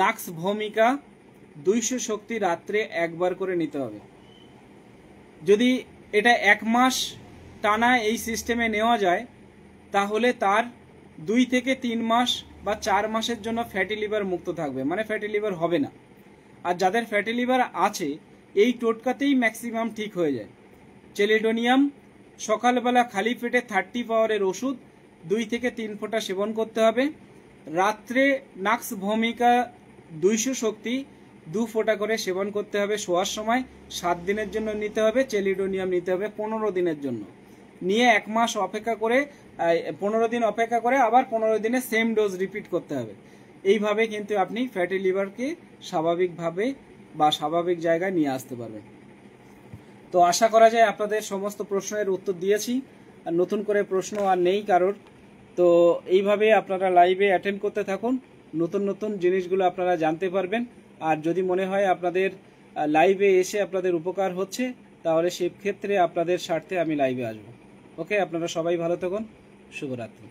[SPEAKER 1] নাক্স ভূমিকা 200 শক্তি রাত্রে একবার করে নিতে হবে। যদি এটা 1 মাস টানা এই সিস্টেমে নেওয়া যায়, তাহলে তার 2 থেকে 3 মাস বা 4 মাসের জন্য ফ্যাটি লিভার মুক্ত থাকবে, ফ্যাটি লিভার হবে না। আর যাদের ফ্যাটি লিভার আছে, এই টোটকাতেই ম্যাক্সিমাম ঠিক হয়ে যায়। চেলিডোনিয়াম সকালবেলা খালি পেটে 30 পাওয়ারের ওষুধ 2 থেকে 3 ফোঁটা সেবন করতে হবে। রাত্রে নাক্স ভূমিকা 200 শক্তি 2 ফোঁটা করে সেবন করতে হবে শোয়ার সময়। 7 দিনের জন্য নিতে হবে। চেলিডোনিয়াম নিতে হবে 15 দিনের জন্য। নিয়ে 1 মাস অপেক্ষা করে 15 দিন অপেক্ষা করে আবার 15 দিনে সেম ডোজ রিপিট করতে হবে। এইভাবে কিন্তু আপনি ফ্যাটি লিভারকে স্বাভাবিকভাবে বা স্বাভাবিক জায়গায় নিয়ে আসতে পারবেন। তো আশা করা যায় আপনাদের সমস্ত প্রশ্নের উত্তর দিয়েছি, আর নতুন করে প্রশ্ন আর নেই কারোর। তো এইভাবে আপনারা লাইভে অ্যাটেন্ড করতে থাকুন, নতুন নতুন জিনিসগুলো আপনারা জানতে পারবেন। আর যদি মনে হয় আপনাদের লাইভে এসে আপনাদের উপকার হচ্ছে, তাহলে সেই ক্ষেত্রে আপনাদের স্বার্থে আমি লাইভে আসবো। ওকে, আপনারা সবাই ভালো থাকুন। শুভরাত্রি।